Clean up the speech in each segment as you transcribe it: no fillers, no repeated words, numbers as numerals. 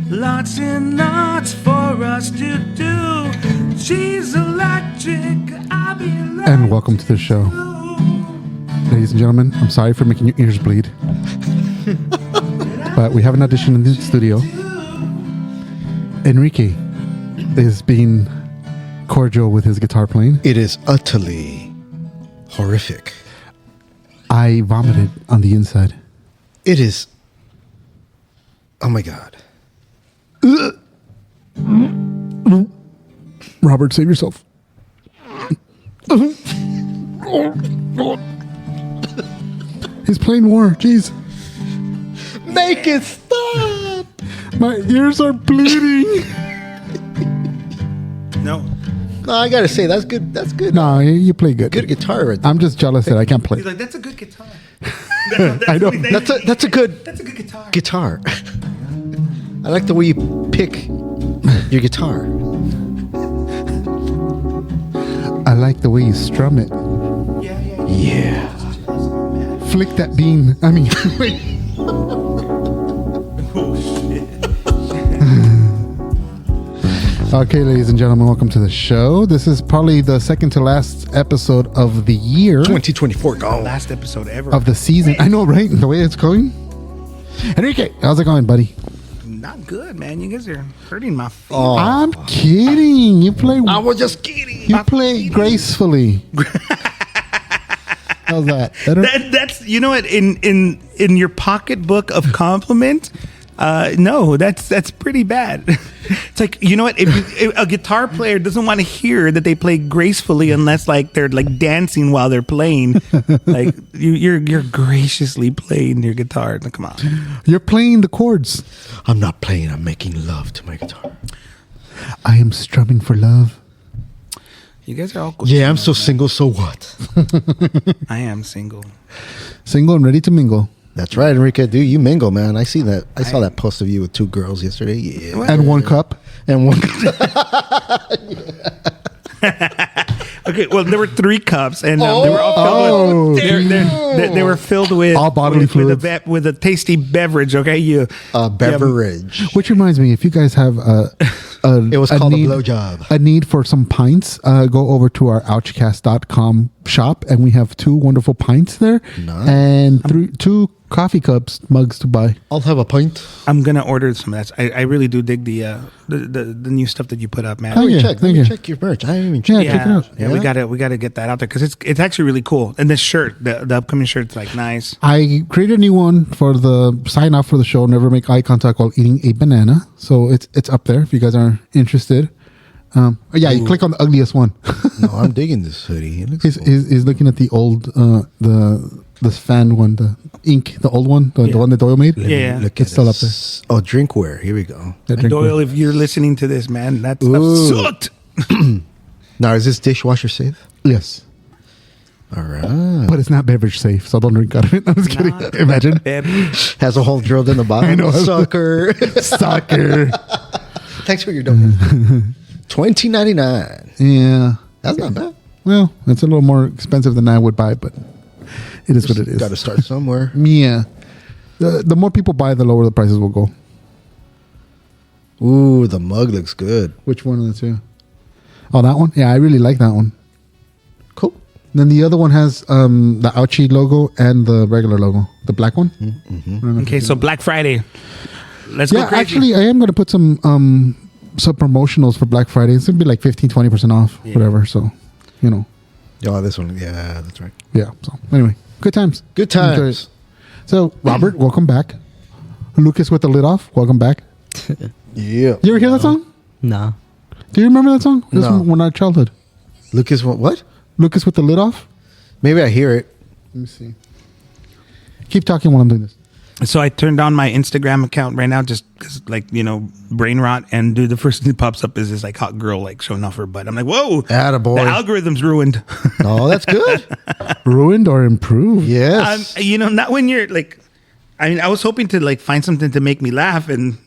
lots and lots for us to do. She's electric, I'll be electric. And welcome to the show. Ladies and gentlemen, I'm sorry for making your ears bleed. But we have an audition in the studio. Enrique is being cordial with his guitar playing. It is utterly horrific. I vomited on the inside. It is. Oh my God. Robert, save yourself. He's playing war. Jeez. Make it stop. My ears are bleeding. No. No, I gotta say that's good. That's good. No, you play good. Good guitar right there. I'm just jealous that I can't play. He's like, that's a good guitar. I know. That's a good guitar. guitar. I like the way you pick your guitar. I like the way you strum it. Yeah. Flick that bean. I mean, okay, ladies and gentlemen, welcome to the show. This is probably the second to last episode of the year. 2024 gone. Last episode ever. Of the season. I know, right? The way it's going. Enrique, how's it going, buddy? Not good, man. You guys are hurting my feet. Oh. I'm kidding. You play. I was just kidding. You play gracefully. How's that? Better? That's you know what in your pocketbook of compliment. No, that's pretty bad. It's like, you know what? If a guitar player doesn't want to hear that they play gracefully unless like they're like dancing while they're playing, like you're graciously playing your guitar. Come on, You're playing the chords. I'm not playing. I'm making love to my guitar. I am strumming for love. you guys are all cool. Yeah, I'm so single. So what? I am single. Single and ready to mingle. That's right, Enrique. Dude, you mingle, man. I see that. I saw that post of you with two girls yesterday. Yeah. What? And one cup. And one. Okay, well, there were 3 cups, and they were all filled with. They were filled with All bodily fluids. with a tasty beverage. Okay, Beverage. Which reminds me, if you guys have It was called a need, blowjob. a need for some pints, go over to our Ouchcast.com shop, and we have 2 wonderful pints there, Nice. and 2 coffee cups, mugs to buy. I'll have a pint. I'm gonna order some of that. I really do dig the new stuff that you put up, man. Oh, yeah. Let me check your merch. I haven't even checked. Yeah, check it out. Yeah, we gotta get that out there because it's actually really cool. And this shirt, the upcoming shirt's like nice. I created a new one for the sign off for the show. Never make eye contact while eating a banana. So it's up there if you guys are interested. You click on the ugliest one. No, I'm digging this hoodie. It looks He's, cool. he's looking at the old the fan one, the ink, the old one, the one that Doyle made. Yeah. Look It's at still up this. Oh, drinkware. Here we go. That drink Doyle, one. if you're listening to this, man, that Ooh. stuff sucked. Now, is this dishwasher safe? Yes. All right. But it's not beverage safe, so don't drink out of it. I'm just kidding. Imagine. Has a hole drilled in the bottom. I know. Sucker. Sucker. Thanks for your donation. $20.99. Yeah. That's not bad. Well, it's a little more expensive than I would buy, but it is what it is. Got to start somewhere. Yeah. The more people buy, the lower the prices will go. Ooh, the mug looks good. Which one of the 2? Oh, that one? Yeah, I really like that one. Cool. Then the other one has the Ouchie logo and the regular logo. The black one. Mm-hmm. Okay, so Black Friday. Let's go Yeah, crazy. actually, I am going to put some promotionals for Black Friday. It's going to be like 15-20% off, whatever. So, you know. Oh, this one. Yeah, that's right. Yeah. So, anyway, good times. Good Enjoy times. it. So, Robert, welcome back. Lukis with the lid off, welcome back. Yeah. You ever hear that song? No. Do you remember that song? This No. was our childhood. Lucas, what? Lucas with the lid off? Maybe I hear it. Let me see. Keep talking while I'm doing this. So I turned on my Instagram account right now just because, like, you know, brain rot. And dude, the first thing that pops up is this like hot girl like showing off her butt. I'm like, whoa, Attaboy. the algorithm's ruined. Oh, that's good. Ruined or improved? Yes. You know, not when you're like, I mean, I was hoping to like find something to make me laugh, and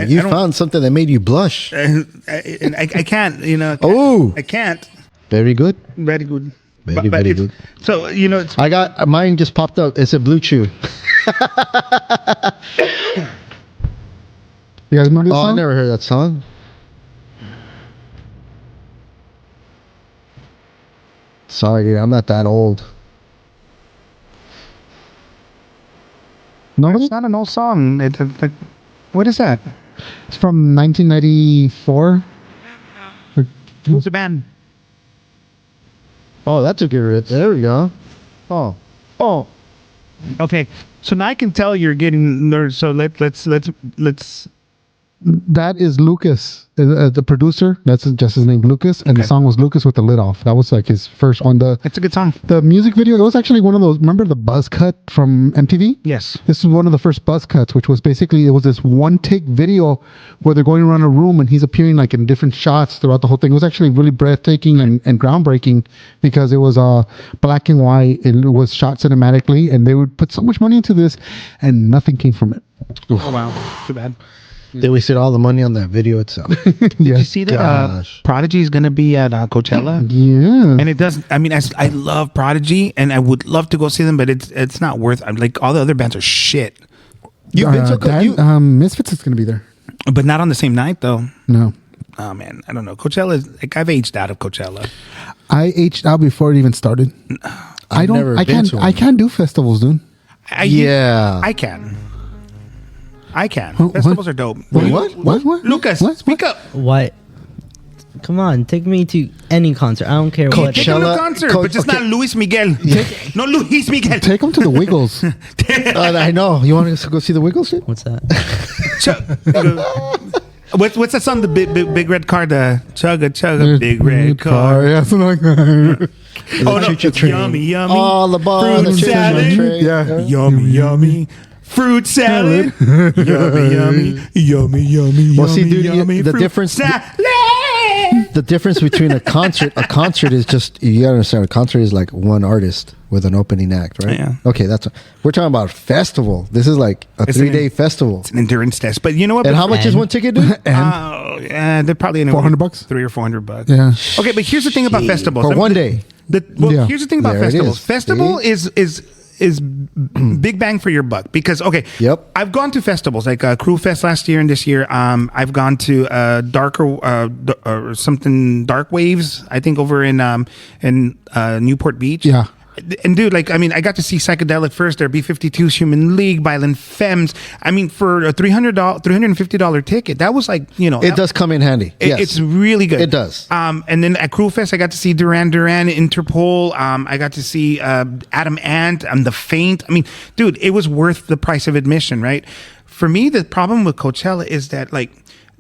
You found something that made you blush. I can't, you know. Oh. I can't. Very good. Very good. Very, But very it's- good. So, you know, it's I got mine just popped up. It's a blue chew. You guys remember this Oh, I song? never heard that song. Sorry, dude, I'm not that old. Nobody? It's not an old song. What is that? It's from 1994. Who's the band? Oh, that's a good riff. There we go. Oh, Oh, okay. So now I can tell you're getting nerds. So let's. That is Lukis, the producer. That's just his name, Lukis. And the Okay. song was Lukis with the lid off. That was like his first on It's a good song. the music video. It was actually one of those. Remember the buzz cut from MTV? Yes. This was one of the first buzz cuts, which was basically it was this one take video where they're going around a room and he's appearing like in different shots throughout the whole thing. It was actually really breathtaking and groundbreaking because it was black and white. It was shot cinematically, and they would put so much money into this, and nothing came from it. Oh wow. Too bad. they wasted all the money on that video itself. Did you see that Gosh. Prodigy is gonna be at Coachella? Yeah. And it does. I mean, I love Prodigy, and I would love to go see them, but it's not worth. I'm like all the other bands are shit, You've been to Misfits is going to be there. but not on the same night though. No. Oh man, I don't know. Coachella is like I've aged out of Coachella. I aged out before it even started. I've never I been can't. to one. I can't do festivals, dude. Yeah. I can. What? Festivals are dope. Wait, what? What? Lucas, What? speak up. What? Come on, take me to any concert. I don't care what. Take him to Coachella- a concert, Co- but just okay. not Luis Miguel. No Luis Miguel. Take them to the Wiggles. I know. You want to go see the Wiggles? Shit? What's that? What's that song? The big red car. The chugga big red car. Yeah, something like that. Oh no, choo-choo it's train. yummy, yummy. Oh, the ball, Fruit the choo-choo salad. train. Yeah. Yummy, yummy. Fruit salad. Yummy, yummy. Yummy, yummy. Well, see, dude, yummy. the fruit difference- salad. The difference between a concert is just, you gotta understand, a concert is like one artist with an opening act, right? Yeah. Okay, we're talking about a festival. This is like a It's 3-day festival. It's an endurance test. But you know what? And how much is one ticket, dude? Yeah, they're probably anywhere $400? $300 or $400. Yeah. Okay, but here's the thing about festivals. For one day. Yeah. Here's the thing about There it festivals. is. Festival is big bang for your buck because Yep. I've gone to festivals like Crew Fest last year and this year. I've gone to or something Dark Waves. I think over in Newport Beach. Yeah. And dude, like, I mean, I got to see Psychedelic first there, B-52's Human League, Violent Femmes. I mean, for a $350 ticket, that was like, It does come in handy. Yes. it's really good. It does. And then at Cruel Fest, I got to see Duran Duran, Interpol. I got to see Adam Ant, The Faint. I mean, dude, it was worth the price of admission, right? For me, the problem with Coachella is that, like,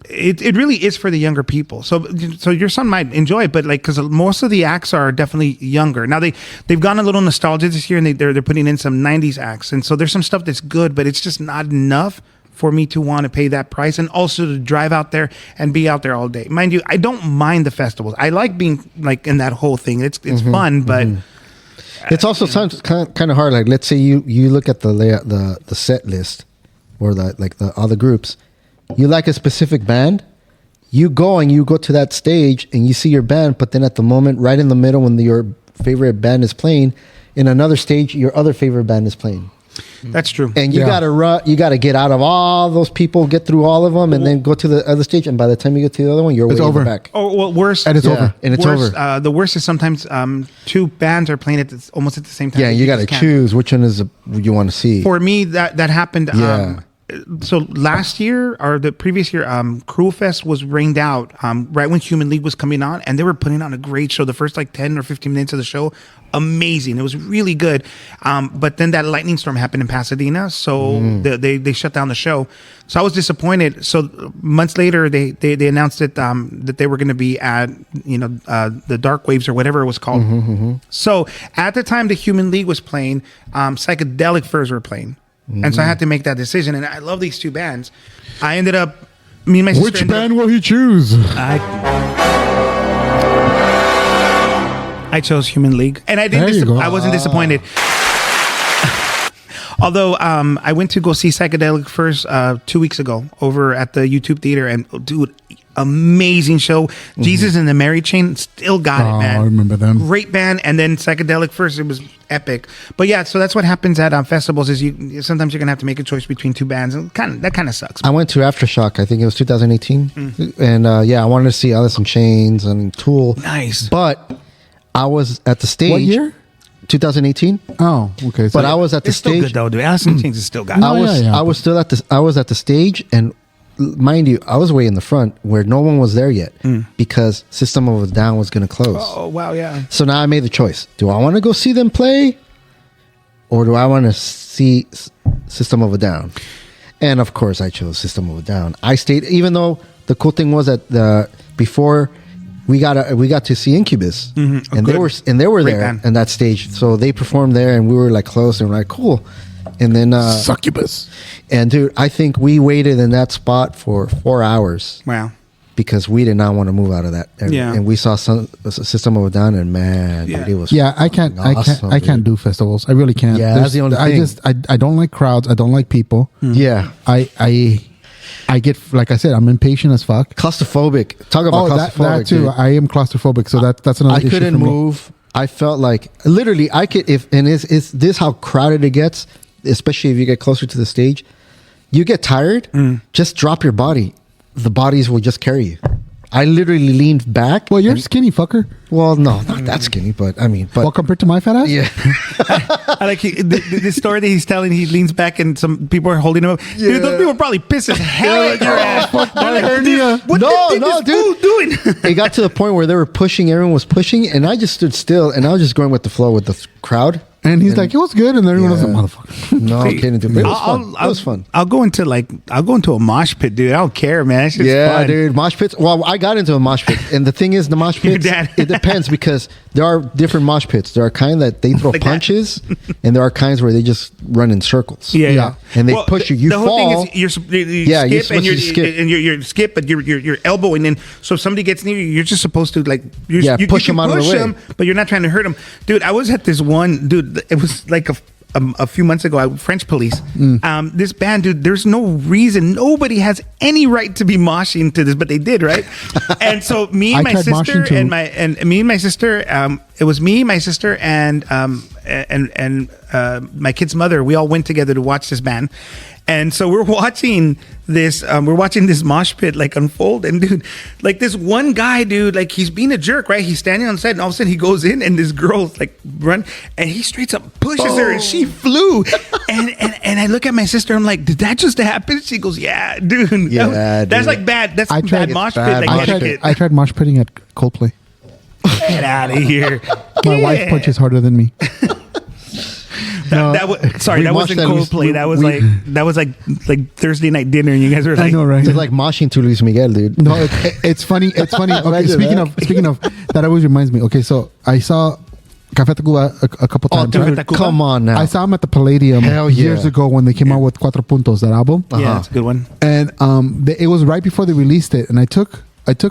it really is for the younger people. So your son might enjoy it, but like, because most of the acts are definitely younger. Now they've gone a little nostalgia this year, and they're putting in some '90s acts, and so there's some stuff that's good, but it's just not enough for me to want to pay that price, and also to drive out there and be out there all day. Mind you, I don't mind the festivals. I like being like in that whole thing. It's fun, but It's also sometimes kind of hard. Like, let's say you look at the set list, or the other groups. You like a specific band, you go to that stage and you see your band, but then at the moment, right in the middle, when your favorite band is playing, in another stage, your other favorite band is playing. that's true. And you Yeah. gotta run. You gotta get out of all those people, get through all of them, and then go to the other stage. And by the time you get to the other one, you're way It's in over. the back. Oh, well, worse. And it's over. And it's worse, over. The worst is sometimes two bands are playing almost at the same time. Yeah, you gotta just can't. choose which one is you want to see. For me, that happened. Yeah. So last year or the previous year, Cruel Fest was rained out right when Human League was coming on, and they were putting on a great show. The first like 10 or 15 minutes of the show, amazing. It was really good. But then that lightning storm happened in Pasadena, so they shut down the show. So I was disappointed. So months later, they announced that they were going to be at the Dark Waves or whatever it was called. So at the time the Human League was playing, Psychedelic Furs were playing. And so I had to make that decision. And I love these two bands. I ended up, me and my sister. Which ended band will he choose? I chose Human League. And I There you go. I wasn't disappointed. Although I went to go see Psychedelic first 2 weeks ago over at the YouTube Theater. And dude, amazing show. Jesus and the Mary Chain still got it, man. I remember them. Great band, and then Psychedelic First. It was epic. But yeah, so that's what happens at festivals. Is you sometimes you're gonna have to make a choice between two bands, and that kind of sucks. I went to Aftershock. I think it was 2018, and I wanted to see Alice in Chains and Tool. Nice. But I was at the stage. What year? 2018. Oh, okay. So But I was at the It's still stage. good though, dude. Alice in Chains is still got it. I was still at the stage, and mind you, I was way in the front where no one was there yet because System of a Down was going to close. Oh wow, yeah. So now I made the choice: do I want to go see them play, or do I want to see System of a Down? And of course, I chose System of a Down. I stayed, even though the cool thing was that before we got to see Incubus, and they were Great there band. in that stage. So they performed there, and we were like close, and we're like cool. And then Succubus. and dude, I think we waited in that spot for 4 hours Wow. because we did not want to move out of that. Yeah. And we saw a System of a Down, and man, Yeah. dude, it was Yeah, I can't. awesome, I can't dude. do festivals. I really can't. Yeah, that's the only I thing. just. I don't like crowds. I don't like people. Yeah, I get, like I said, I'm impatient as fuck. claustrophobic. Talk about Oh, claustrophobic. that too. dude. I am claustrophobic, so that's another I issue couldn't for me. move. I felt like literally I could is this how crowded it gets, especially if you get closer to the stage. You get tired, just drop your body. The bodies will just carry you. I literally leaned back. Well, you're and- skinny, fucker. well, no, not that skinny, but I mean, Well, compared to my fat ass. yeah. I like the story that he's telling. He leans back and some people are holding him up. Dude, those people are probably pissed as hell at your ass. They're like, hernia. What No, this no, fool dude. doing? It got to the point where they were pushing, everyone was pushing, and I just stood still, and I was just going with the flow with the crowd. And he's like, it was good, and everyone was like, Yeah. motherfucker. No, I'm kidding, dude. But it was fun. It was fun. I'll go into a mosh pit, dude. I don't care, man. It's just Yeah, fun. dude. Mosh pits. Well, I got into a mosh pit, and the thing is, the mosh Your pits. dad. It depends because there are different mosh pits. There are kind that they throw Like that. punches, and there are kinds where they just run in circles. Yeah. And they push you. You the fall. whole thing is you Yeah, you're skip and supposed to skip. you're skip, but you're elbowing in. So if somebody gets near you, you're just supposed to like you push can them out of the push way. them, but you're not trying to hurt them. Dude, I was at this one dude. It was like a few months ago. French Police. This band, dude. There's no reason. Nobody has any right to be moshing to this, but they did, right? And so me and I my tried sister moshing too. and me and my sister. It was me, my sister, and my kid's mother. We all went together to watch this band. And so we're watching this mosh pit like unfold, and dude, like this one guy, dude, like he's being a jerk, right? He's standing on the side, and all of a sudden he goes in, and this girl's like run, and he straight up pushes her, and she flew. and I look at my sister, I'm like, did that just happen? She goes, yeah, dude. Yeah, that's dude. like bad. That's I tried- bad mosh pit. bad Like mosh etiquette. I tried mosh pitting at Coldplay. Get out of here. My wife punches harder than me. That was sorry. We That watched wasn't that Luis- Coldplay. That was like Thursday night dinner, and you guys were like, I know, right? It's like moshing to Luis Miguel, dude. No, it's funny. It's funny. Okay, Imagine speaking of that, always reminds me. Okay, so I saw Café Tacuba a couple Oh, times. dude, right? come on now. I saw him at the Palladium Hell yeah. years ago when they came out with Cuatro Puntos, that album. Yeah, that's a good one. And it was right before they released it, and I took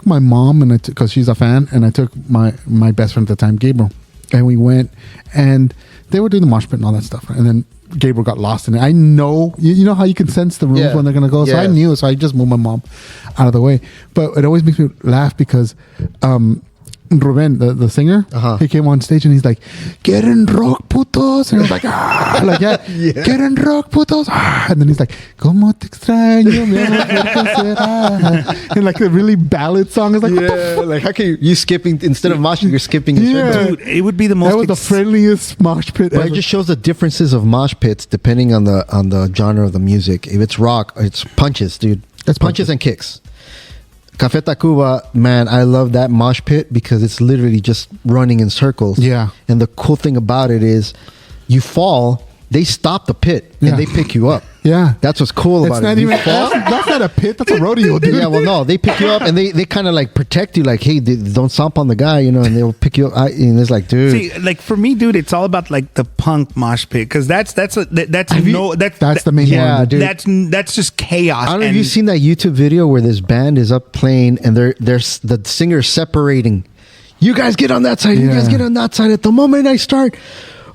my mom and because she's a fan, and I took my best friend at the time, Gabriel, and we went, and they were doing the mosh pit and all that stuff, and then Gabriel got lost in it. I know, you know how you can sense the rooms Yeah. when they're gonna go, so Yeah. I knew, so I just moved my mom out of the way. But it always makes me laugh because Ruben, the singer, he came on stage and he's like, "Get in rock, putos," and I was like, "Ah," like yeah. "Get in rock, putos," ah. And then he's like, "Como te extraño, mi amor, ¿por qué será?" And like a really ballad song. It's like, what the Yeah, like how can you skipping instead of moshing, you're skipping. in Yeah. circles. Dude, it would be the most. that was the friendliest mosh pit But ever. it just shows the differences of mosh pits depending on the genre of the music. If it's rock, it's punches, dude. It's punches punches. and kicks. Café Tacuba, man, I love that mosh pit because it's literally just running in circles. Yeah. And the cool thing about it is you fall, they stop the pit Yeah. and they pick you up. Yeah. That's what's cool It's about not it. You even fall. that's not a pit, that's a rodeo, dude. Yeah, well, no, they pick you up and they kind of like protect you, like, hey, don't stomp on the guy, you know, and they'll pick you up. And it's like, dude, See, like for me, dude, it's all about like the punk mosh pit because that's That's the main Yeah, one. dude. That's just chaos. I don't know if and- you've seen that YouTube video where this band is up playing and they're the singer separating. You guys get on that side. You Yeah. guys get on that side. At the moment I start,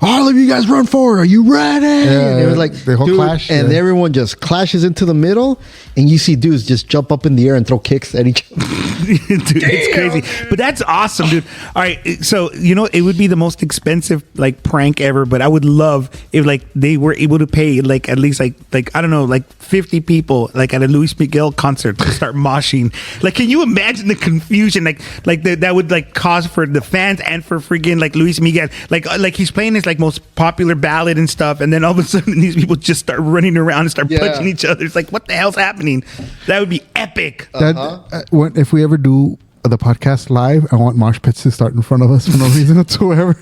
all of you guys run forward. Are you ready? And it was like the whole clash, and yeah. everyone just clashes into the middle, and you see dudes just jump up in the air and throw kicks at each other. Dude, it's crazy. But that's awesome, dude. All right, so it would be the most expensive like prank ever, but I would love if like they were able to pay like at least like I don't know, like 50 people like at a Luis Miguel concert to start moshing. Like, can you imagine the confusion like that would like cause for the fans and for freaking like Luis Miguel, like he's playing his like most popular ballad and stuff, and then all of a sudden these people just start running around and start punching each other. It's like, what the hell's happening? That would be epic. If we ever do the podcast live, I want mosh pits to start in front of us for no reason whatsoever.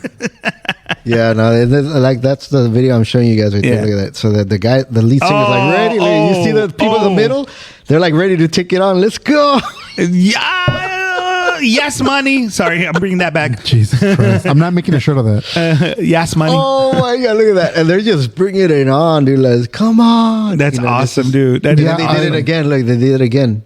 Yeah, no, like that's the video I'm showing you guys right there. Look at that. So that the lead singer is like ready. You see the people in the middle? They're like ready to take it on. Let's go. Yeah. Yes, money. Sorry, I'm bringing that back. Jesus Christ. I'm not making a shirt of that. Yes, money. Oh my God, look at that. And they're just bringing it on, dude. Like, come on. That's awesome, dude. That they did it again. Like, they did it again.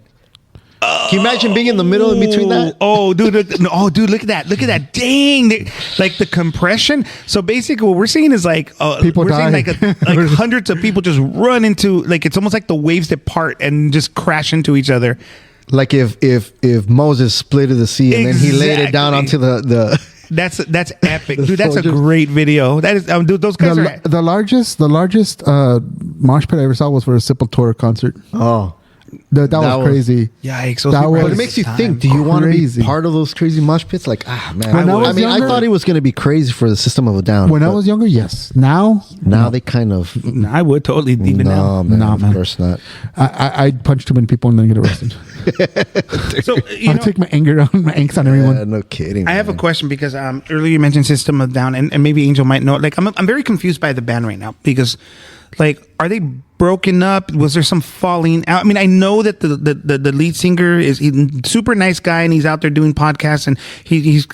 Can you imagine being in the middle in between that? Oh, dude! Look at that! Look at that! Dang! Like the compression. So basically, what we're seeing is like people we're die. seeing like hundreds of people just run into, like, it's almost like the waves that part and just crash into each other. Like if Moses split the sea and then he laid it down onto the That's epic, dude. That's a great video. That is, dude. Those guys are the largest mosh pit I ever saw was for a Sepultura concert. Oh. That was crazy. Yikes! But it makes you think. Do you want to be part of those crazy mosh pits? Like, man. I thought it was going to be crazy for the System of a Down. When I was younger, yes. Now they kind of. I would totally even now. Man, no, man. Of course not. I'd punch too many people and then get arrested. So I'll take my anger on my angst on everyone. No kidding. I have a question because earlier you mentioned System of a Down, and maybe Angel might know. Like, I'm very confused by the band right now because, like, are they broken up? Was there some falling out? I mean, I know that the lead singer he's a super nice guy and he's out there doing podcasts and he's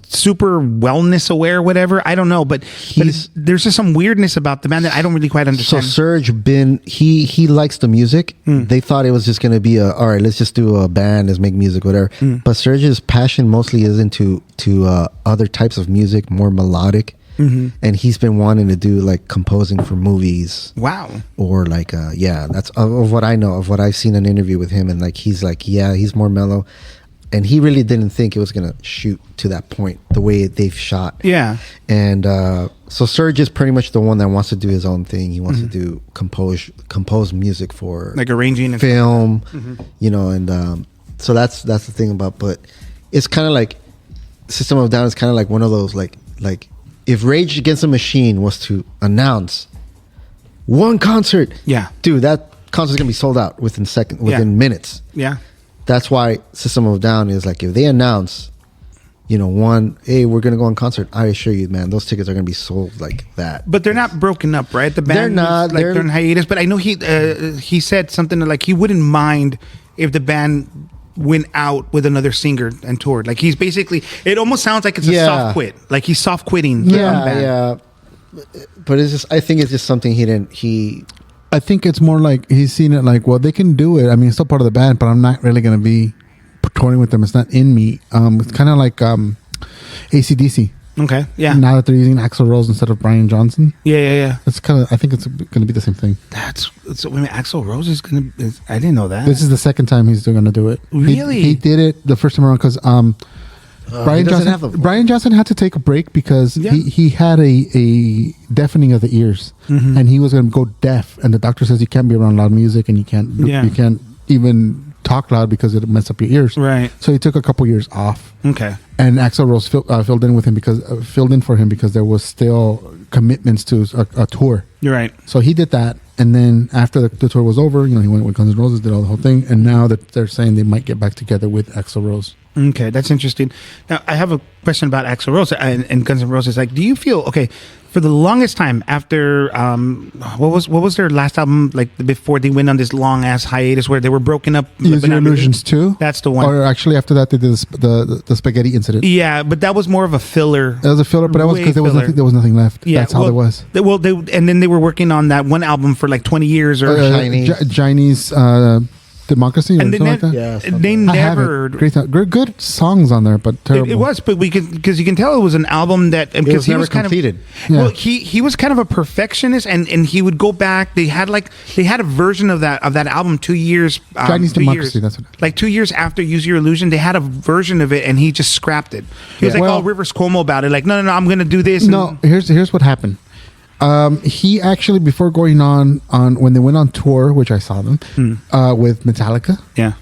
super wellness aware, whatever. I don't know, but there's just some weirdness about the band that I don't really quite understand. So Serge he likes the music. They thought it was just going to be all right, let's just do a band, let's make music, whatever. But Serge's passion mostly is into other types of music, more melodic. And he's been wanting to do like composing for movies. Wow. Or like that's of what I know, of what I've seen an interview with him, and like he's more mellow, and he really didn't think it was gonna shoot to that point the way they've shot. Yeah. And so Serge is pretty much the one that wants to do his own thing. He wants to do compose music for like arranging film, and so that's the thing about. But it's kind of like System of a Down is kind of like one of those like. If Rage Against the Machine was to announce one concert, dude, that concert's gonna be sold out within minutes. Yeah, that's why System of a Down is like, if they announce, hey, we're gonna go on concert, I assure you, man, those tickets are gonna be sold like that. But they're not broken up, right? The band, they're not. They're in hiatus. But I know he said something like he wouldn't mind if the band went out with another singer and toured. Like, he's basically, it almost sounds like it's a soft quit. Like he's soft quitting. Yeah. But it's just, I think it's just something I think it's more like he's seen it like, well, they can do it. I mean, it's still part of the band, but I'm not really going to be touring with them. It's not in me. It's kind of like AC/DC. Okay. Yeah. Now that they're using Axl Rose instead of Brian Johnson. Yeah. It's kind of. I think it's going to be the same thing. So. Wait a minute, Axl Rose is going to. I didn't know that. This is the second time he's going to do it. Really? He did it the first time around because Brian Johnson had to take a break because he had a deafening of the ears, and he was going to go deaf. And the doctor says you can't be around loud music, and you can't even talk loud because it'll mess up your ears. Right. So he took a couple years off. Okay. And Axl Rose filled in for him because there was still commitments to a tour. You're right. So he did that, and then after the tour was over, he went with Guns N' Roses, did all the whole thing, and now that they're saying they might get back together with Axl Rose. Okay, that's interesting. Now, I have a question about Axl Rose and Guns N' Roses. Like, do you feel for the longest time after what was their last album, like before they went on this long ass hiatus where they were broken up? Use Your Illusions 2? That's the one. Or actually, after that, they did the spaghetti incident. Yeah, but that was more of a filler. It was a filler, but that was because there was nothing left. Yeah, that's how it was. And then they were working on that one album for like 20 years or Chinese. Democracy or And they, something like that? Yeah, something. they I have never. it. Great, good songs on there, but terrible. It was, but we could because you can tell it was an album that It because was he never was kind completed. of well, he was kind of a perfectionist, and he would go back. They had a version of that album 2 years. Chinese 2 Democracy, years, that's what. like 2 years after Use Your Illusion, they had a version of it, and he just scrapped it. He was Yeah. like, Well- "Oh, Rivers Cuomo about it." Like, no, I'm going to do this. No, here's what happened. He actually, before going on when they went on tour, which I saw them with Metallica, yeah.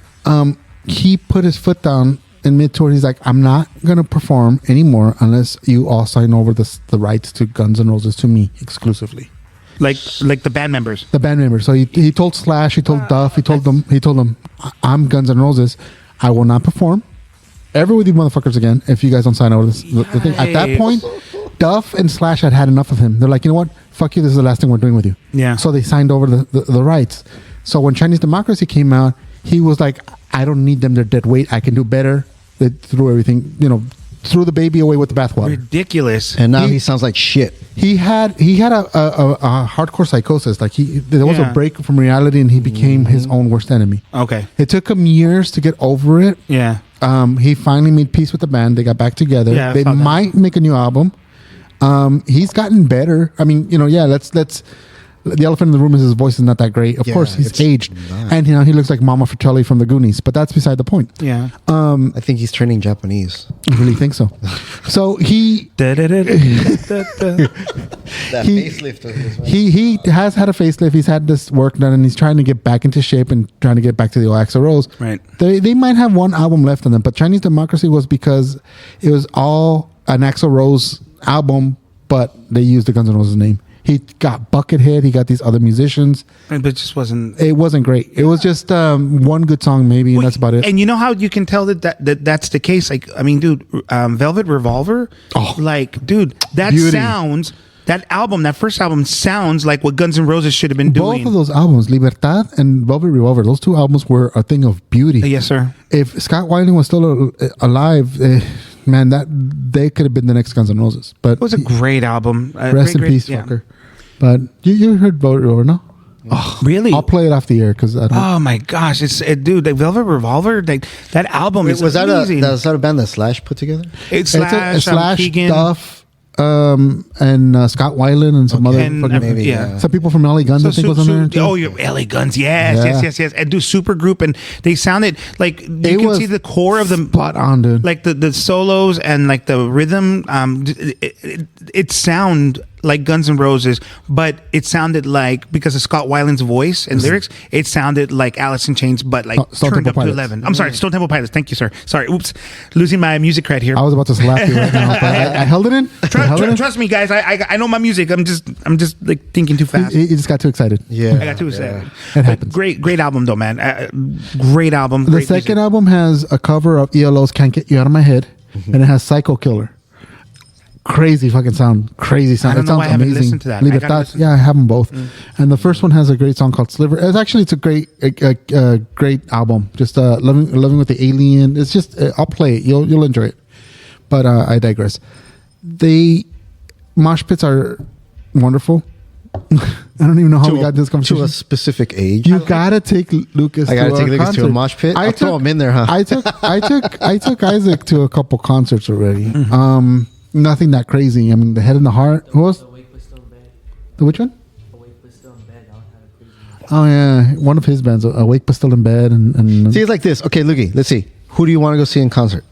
he put his foot down in mid-tour. He's like, I'm not gonna perform anymore unless you all sign over the rights to Guns N' Roses to me exclusively. Like the band members. The band members. So he told Slash, he told Duff, he told them, I'm Guns N' Roses. I will not perform ever with you motherfuckers again if you guys don't sign over the thing. At that point, Duff and Slash had enough of him. They're like, you know what? Fuck you. This is the last thing we're doing with you. Yeah. So they signed over the rights. So when Chinese Democracy came out, he was like, I don't need them. They're dead weight. I can do better. They threw everything, threw the baby away with the bathwater. Ridiculous. And now he sounds like shit. He had a hardcore psychosis. Like there was Yeah. a break from reality, and he became his own worst enemy. Okay. It took him years to get over it. Yeah. He finally made peace with the band. They got back together. Yeah, I they saw that. might make a new album. He's gotten better. I mean, let's. The elephant in the room is his voice is not that great. Of Yeah, course, he's it's aged, not. and he looks like Mama Fratelli from the Goonies. But that's beside the point. Yeah. I think he's turning Japanese. I really think so. So he That He- facelift of his. he has had a facelift. He's had this work done, and he's trying to get back into shape and trying to get back to the old Axl Rose. Right. They might have one album left on them, but Chinese Democracy was because it was all an Axl Rose album, but they used the Guns N' Roses name. He got Buckethead. He got these other musicians. But it just wasn't. It wasn't great. It was just one good song, maybe, and that's about it. And you know how you can tell that's the case? Like, I mean, dude, Velvet Revolver. Oh. Like, dude, that Beauty. sounds. That album, that first album, sounds like what Guns N' Roses should have been doing. Both of those albums, Libertad and Velvet Revolver, those two albums were a thing of beauty. Yes, sir. If Scott Weiland was still alive, man, that they could have been the next Guns N' Roses. But It was a great album. rest in peace, yeah. fucker. But you heard Velvet Revolver, no? Oh, really? I'll play it off the air because I don't. Oh my gosh, dude, the Velvet Revolver, that album is Was that amazing. was that a band that Slash put together? It's It's a Slash Keegan, Duff, and Scott Weiland and some other and fucking, maybe, yeah. some people from LA Guns. I think was on there. too. Oh, your LA Guns, yes. And do super group, and they sounded like you It can was see the core of the spot on, dude. like the solos and like the rhythm. It sound like Guns N' Roses, but it sounded like, because of Scott Weiland's voice and lyrics, it sounded like Alice in Chains, but like Stone turned Temple up to Pilots. 11. I'm sorry, Stone Temple Pilots. Thank you, sir. Sorry, oops, losing my music cred here. I was about to slap you right now, but I held it in. I held it in. Trust me, guys. I know my music. I'm just like thinking too fast. He just got too excited. Yeah, I got too excited. It But happens. great album though, man. Great album. The great second music. album has a cover of ELO's "Can't Get You Out of My Head," and it has "Psycho Killer." Crazy fucking sound. Crazy sound. I don't It know sounds why I haven't amazing. listened to that. I gotta Libertad. listen. Yeah, I have them both. And the first one has a great song called "Sliver." It's a great album. Just loving with the alien. It's just I'll play it. You'll enjoy it. But I digress. The mosh pits are wonderful. I don't even know how we got this to conversation. a specific age. You gotta take Lucas. I gotta to take Lucas to a concert. mosh pit? I'll throw him in there, huh? I took Isaac to a couple concerts already. Nothing that crazy. I mean, the Head and the Heart. Who was the which one? Oh yeah, one of his bands, Awake but Still in Bed, and See, it's like this. Okay, Lukey, let's see. Who do you want to go see in concert?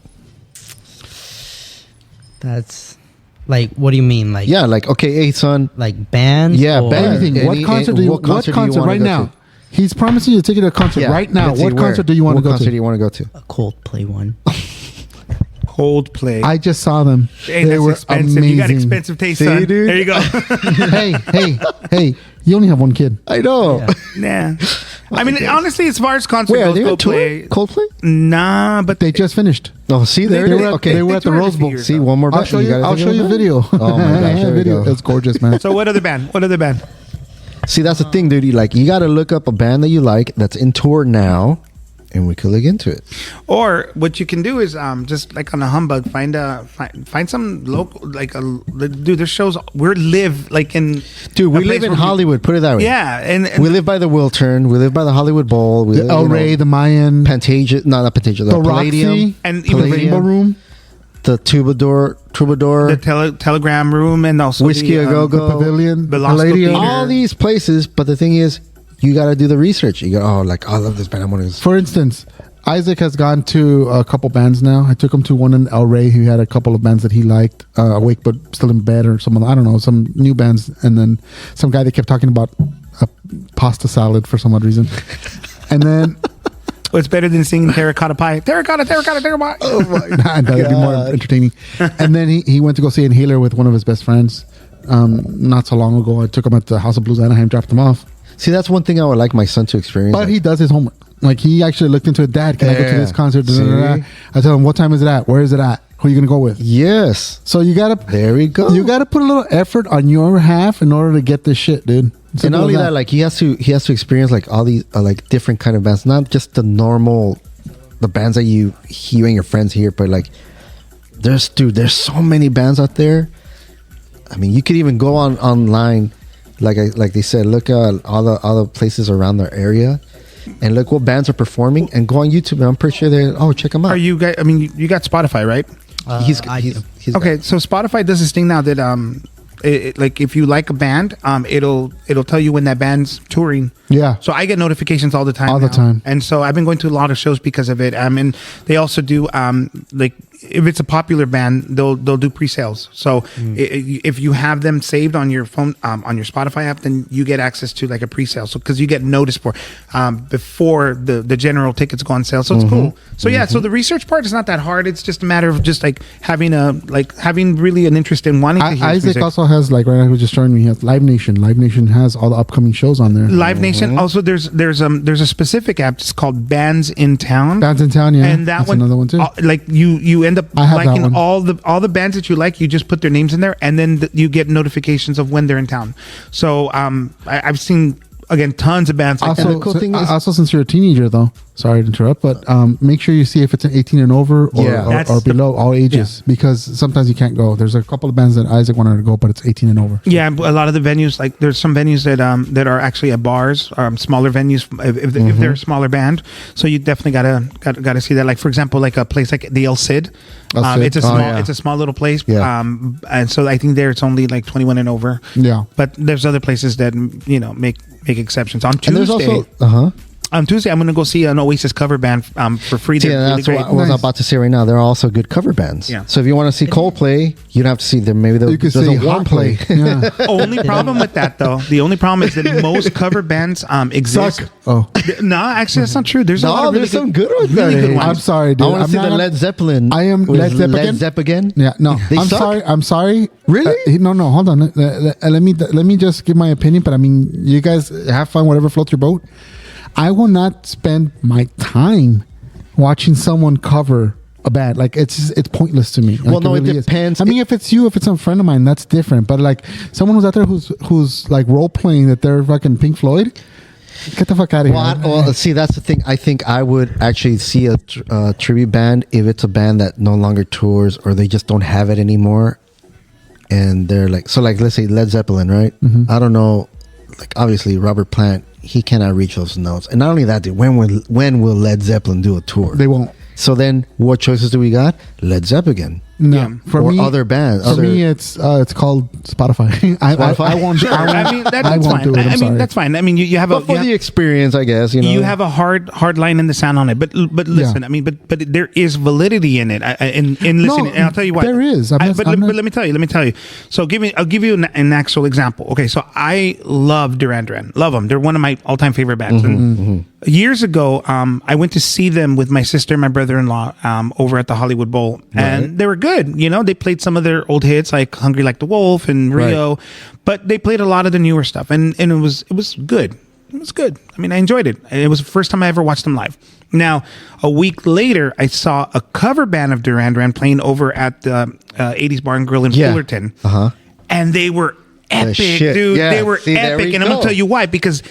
That's like, what do you mean? Like, Yeah, like, okay, hey, son. like bands? Yeah, or- bands. anything. What concert do you? what What concert do you concert wanna right go now? to? He's promising you to take you to a concert Yeah, right now. let's see, What where? concert do you want to What go concert do to? you want to go to? A Coldplay one. Coldplay. I just saw them. Hey, They that's were expensive. amazing. You got expensive taste, See, son. dude? There you go. Hey! You only have one kid. I know. Yeah. Nah. I mean, honestly, as far as concert Wait, are goes, they on tour? Coldplay. Coldplay? Nah, but They just finished. Oh, see, there They it is. were at, Okay, they were at the toured a Rose few Bowl. years see, ago. one more I'll band. show you. gotta I'll take show it you back? video. Oh my gosh, there we video. go. It's gorgeous, man. So what other band? What other band? See, that's the thing, dude. You got to look up a band that you like that's in tour now, and we could look into it. Or what you can do is just like on a humbug, find some local dude. There's shows we live like in Dude, we a place live in where Hollywood. Put it that way. Yeah, and we live by the Wiltern. We live by the Hollywood Bowl. We The live, El Rey, the Mayan, Pantasia. No, not Pantasia. the Palladium. Roxy, and the even Rainbow Room, The Troubadour. the telegram room, and also Whiskey the, A Go the Go. Pavilion, Belasco Palladium. Theater. All these places, but the thing is, you got to do the research. You go, I love this band. I want to. For instance, Isaac has gone to a couple bands now. I took him to one in El Rey. He had a couple of bands that he liked, awake but still in bed, or some, I don't know, some new bands, and then some guy that kept talking about a pasta salad for some odd reason, and then. What's better than singing terracotta pie? Terracotta. Oh my God, that'd be more entertaining. And then he went to go see Inhaler with one of his best friends. Not so long ago, I took him at the House of Blues Anaheim, dropped him off. See, that's one thing I would like my son to experience. But he does his homework. Like, he actually looked into it. Dad, can I go to this concert? Da, da, da, da. I tell him, what time is it at? Where is it at? Who are you gonna go with? Yes. So you gotta. There we go. You gotta put a little effort on your half in order to get this shit, dude. And Simple not only as that, like he has to experience like all these like different kind of bands, not just the normal, the bands that you and your friends hear, but like there's so many bands out there. I mean, you could even go online, like they said, look at all the places around their area, and look what bands are performing, and go on YouTube. And I'm pretty sure check them out. Are you guys? I mean, you got Spotify, right? He's Okay, so Spotify does this thing now that like if you like a band, it'll tell you when that band's touring. Yeah. So I get notifications all the time. All the time. And so I've been going to a lot of shows because of it. And they also do like if it's a popular band, they'll do pre-sales. So if you have them saved on your phone, on your Spotify app, then you get access to like a pre-sale. So because you get noticed for before the general tickets go on sale. So it's cool. So yeah, so the research part is not that hard. It's just a matter of just like having really an interest in wanting to hear Isaac music. also has, like, right now he was just showing me, he has Live Nation. Live Nation has all the upcoming shows on there. Live Nation. Also, there's a specific app. It's called Bands in Town. Bands in Town, yeah. And that's another one too. Like you end up I have that liking one. all the bands that you like. You just put their names in there, and then you get notifications of when they're in town. So I've seen again tons of bands like Also, that. the cool thing is- also, since you're a teenager, though, sorry to interrupt, but make sure you see if it's an 18 and over or, Yeah. or below, all ages, because sometimes you can't go. There's a couple of bands that Isaac wanted to go, but it's 18 and over. Yeah, a lot of the venues, like there's some venues that are actually at bars, smaller venues if they're a smaller band. So you definitely gotta see that. Like for example, like a place like the El Cid. El Cid. It's a Oh, small yeah. it's a small little place. Yeah. And so I think there it's only like 21 and over. Yeah. But there's other places that make exceptions. On And there's Tuesday, also on Tuesday I'm gonna go see an Oasis cover band for free. They're Yeah, really that's what great. I was Nice. about to say right now. They're also good cover bands. Yeah. So if you want to see Coldplay, you don't have to see them. Maybe You could there's see a warm Hot play. Yeah. Only problem with that though, the only problem is that most cover bands exist. Suck. Oh. No, actually that's not true. There's a lot No, of really there's some good ones. really there. good ones. I'm sorry, dude. I want I'm to see not the gonna- Led Zeppelin. I am With Led Zepp Led again? Zepp again. Yeah, no, They I'm suck? sorry. I'm sorry. Really? No. Hold on. Let me just give my opinion. But I mean, you guys have fun. Whatever floats your boat. I will not spend my time watching someone cover a band. Like it's pointless to me. Like, Well, no, it really is. depends. I mean, if it's you, if it's some friend of mine, that's different. But like someone who's out there who's like role playing that they're fucking Pink Floyd, get the fuck out of here. Well, see, that's the thing. I think I would actually see a tribute band if it's a band that no longer tours or they just don't have it anymore. And they're like, so like, let's say Led Zeppelin, right? I don't know. Like, obviously, Robert Plant, he cannot reach those notes. And not only that, dude, when will Led Zeppelin do a tour? They won't. So then, what choices do we got? Led Zeppelin. No, Yeah. for Or me, other bands, For other- me, it's called Spotify. I won't. Sure, I mean that's I won't fine. do it. I'm I mean sorry. that's fine. I mean you have But for the experience, I guess, you know. you have a hard line in the sand on it, but listen, Yeah. I mean, but there is validity in it. In listening, and I'll tell you what there is. But let me tell you. So I'll give you an actual example. Okay, so I love Duran Duran, love them. They're one of my all-time favorite bands. And years ago, I went to see them with my sister and my brother-in-law over at the Hollywood Bowl, and they were good. You know, they played some of their old hits like "Hungry Like the Wolf" and "Rio," but they played a lot of the newer stuff, and it was good. It was good. I mean, I enjoyed it. It was the first time I ever watched them live. Now, a week later, I saw a cover band of Duran Duran playing over at the 80s Bar and Grill in Fullerton. And they were epic, shit. dude. Yeah, They were see, there epic, we and I'm gonna go. tell you why. Because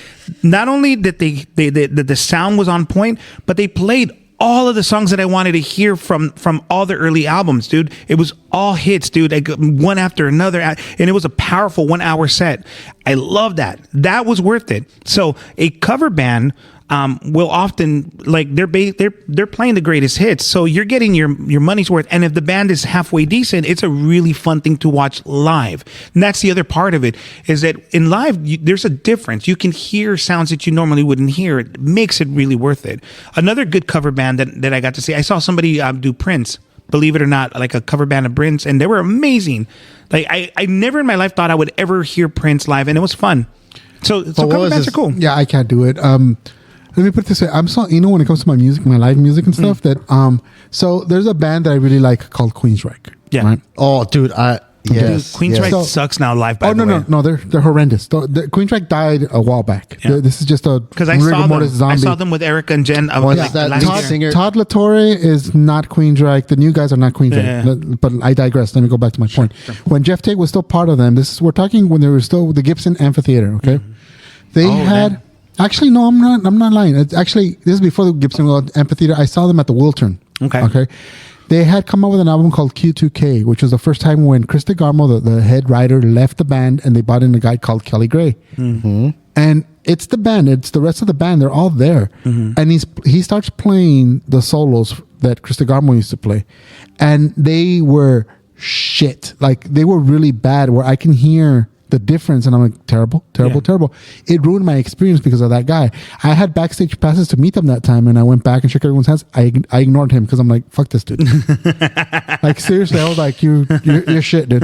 not only did the sound was on point, but they played all of the songs that I wanted to hear from all the early albums, dude. It was all hits, dude. Like one after another, and it was a powerful 1 hour set. I love that. That was worth it. So a cover band will often like they're playing the greatest hits, so you're getting your money's worth. And if the band is halfway decent, it's a really fun thing to watch live. And that's the other part of it, is that in live there's a difference. You can hear sounds that you normally wouldn't hear. It makes it really worth it. Another good cover band that I got to see, I saw somebody do Prince, believe it or not, like a cover band of Prince, and they were amazing. Like I never in my life thought I would ever hear Prince live, and it was fun. So what cover was bands are this- cool. Yeah, I can't do it. Let me put it this way. I'm so, when it comes to my music, my live music and stuff, that so there's a band that I really like called Queensryche. Yeah. Right? Oh, dude, yes. Queensryche So- sucks now live. By Oh the way. no, they're horrendous. The Queensryche died a while back. Yeah. This is just a Because I rigor saw them. mortis zombie. I saw them with Erica and Jen. Well, like, that last lead year. singer- Todd LaTorre is not Queensryche. The new guys are not Queensryche. Yeah. But I digress. Let me go back to my point. When Jeff Tate was still part of them, we're talking when they were still the Gibson Amphitheater. Okay, they had. then. Actually, no, I'm not lying. It's actually, this is before the Gibson Amphitheater. I saw them at the Wiltern. Okay. They had come out with an album called Q2K, which was the first time when Chris DeGarmo, the head writer, left the band, and they brought in a guy called Kelly Gray. Mm-hmm. And it's the band. It's the rest of the band. They're all there. Mm-hmm. And he starts playing the solos that Chris DeGarmo used to play. And they were shit. Like, they were really bad, where I can hear the difference, and I'm like, terrible. It ruined my experience because of that guy. I had backstage passes to meet them that time, and I went back and shook everyone's hands. I ignored him because I'm like, fuck this dude. Like, seriously, I was like, you're shit, dude.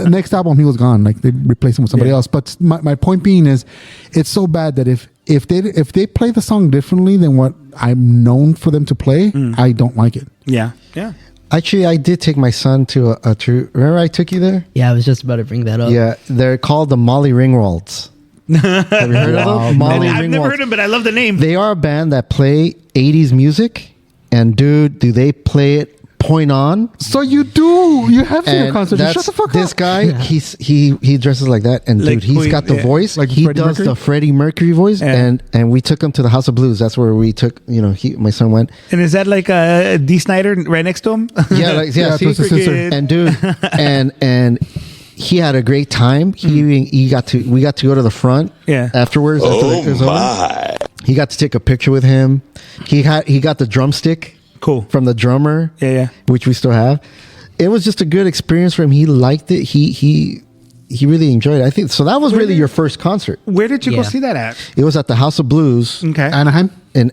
Next album, he was gone. Like, they replaced him with somebody else. But my point being is, it's so bad that if they play the song differently than what I'm known for them to play, I don't like it. Yeah. Actually, I did take my son to a true. Remember, I took you there. Yeah, I was just about to bring that up. Yeah, they're called the Molly Ringwalds. Have you heard of them? Molly I've never Ringwalds. heard them, but I love the name. They are a band that play 80s music, and dude, do they play it point on? So you have seen a And concert. that's Shut the fuck this up. guy. He dresses like that, and Like dude, he's Queen- got the yeah. voice. Like He Freddie does Mercury? the Freddie Mercury voice, Yeah. and we took him to the House of Blues. That's where we took. My son went. And is that like D. Snyder right next to him? Yeah, Yeah, see, Twisted Sister. and dude, and he had a great time. We got to go to the front. Yeah. Afterwards, after it was over, he got to take a picture with him. He got the drumstick. Cool. From the drummer. Yeah. Which we still have. It was just a good experience for him. He liked it. He really enjoyed it. I think so. That was really your first concert. Where did you go Yeah. see that at? It was at the House of Blues. Okay. Anaheim? And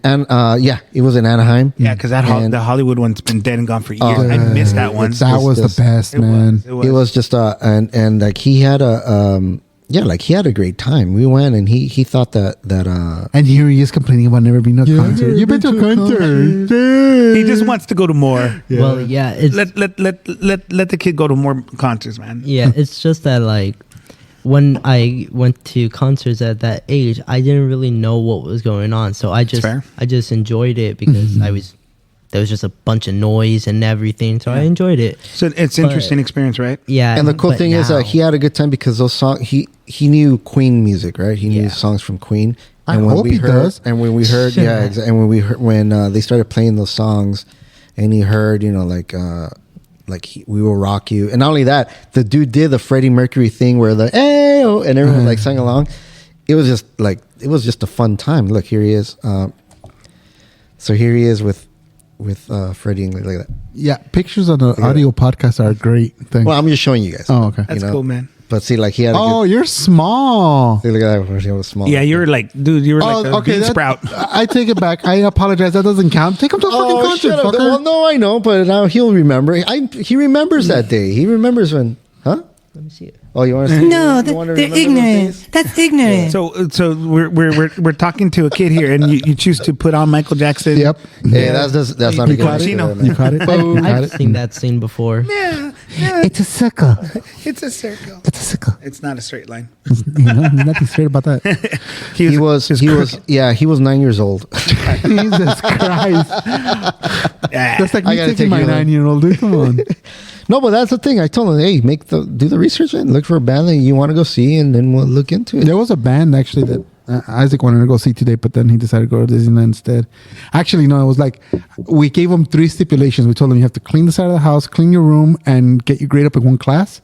yeah, it was in Anaheim. Yeah, because And the Hollywood one's been dead and gone for years. I missed that one. That was the best, It man. was. It was just and like he had he had a great time. We went and he thought that And here he is complaining about never being to a concert. You've been to a concert. He just wants to go to more. Well, yeah, it's Let the kid go to more concerts, man. yeah, it's just that like when I went to concerts at that age, I didn't really know what was going on, so I fair. just enjoyed it because there was just a bunch of noise and everything, so I enjoyed it. So it's an interesting experience, right? Yeah, and the cool but thing is now- he had a good time because those songs he knew Queen music, right? He knew Yeah. songs from Queen. I And when hope we he heard, does. And when we heard, and when we heard when they started playing those songs, and he heard, we will rock you, and not only that, the dude did the Freddie Mercury thing where the hey-oh, and everyone like sang along. It was just a fun time. Look, here he is. So here he is with Freddie and like that. Yeah, pictures on the audio podcast are a great thing. Well, I'm just showing you guys. Oh, okay. That's cool, man. But see, like he had. Oh, you're small. See, look at that. He was small. Yeah, you were like, dude, you were like a bean that- sprout. I take it back. I apologize. That doesn't count. Take him to a fucking Oh, concert, shut up. fucker. Well, no, I know, but now he'll remember. He remembers that day. He remembers when, huh? Let me see it. Oh, you want to see? No, You wanna they're remember those ignorant. days? That's ignorant. So we're talking to a kid here, and you choose to put on Michael Jackson. Yep. Hey, that's not a You good caught it? idea, You caught it? You caught I've it? seen that scene before. Yeah, It's a circle. it's a circle. It's a circle. It's not a straight line. Nothing straight about that. He was 9 years old. Jesus Christ. Yeah. That's like I me gotta taking take my you home. 9-year-old. Dude, come on. No, but that's the thing. I told him, hey, do the research and look for a band that you want to go see, and then we'll look into it. There was a band actually that Isaac wanted to go see today, but then he decided to go to Disneyland instead. Actually, no, it was like we gave him 3 stipulations. We told him you have to clean the side of the house, clean your room, and get your grade up in one class.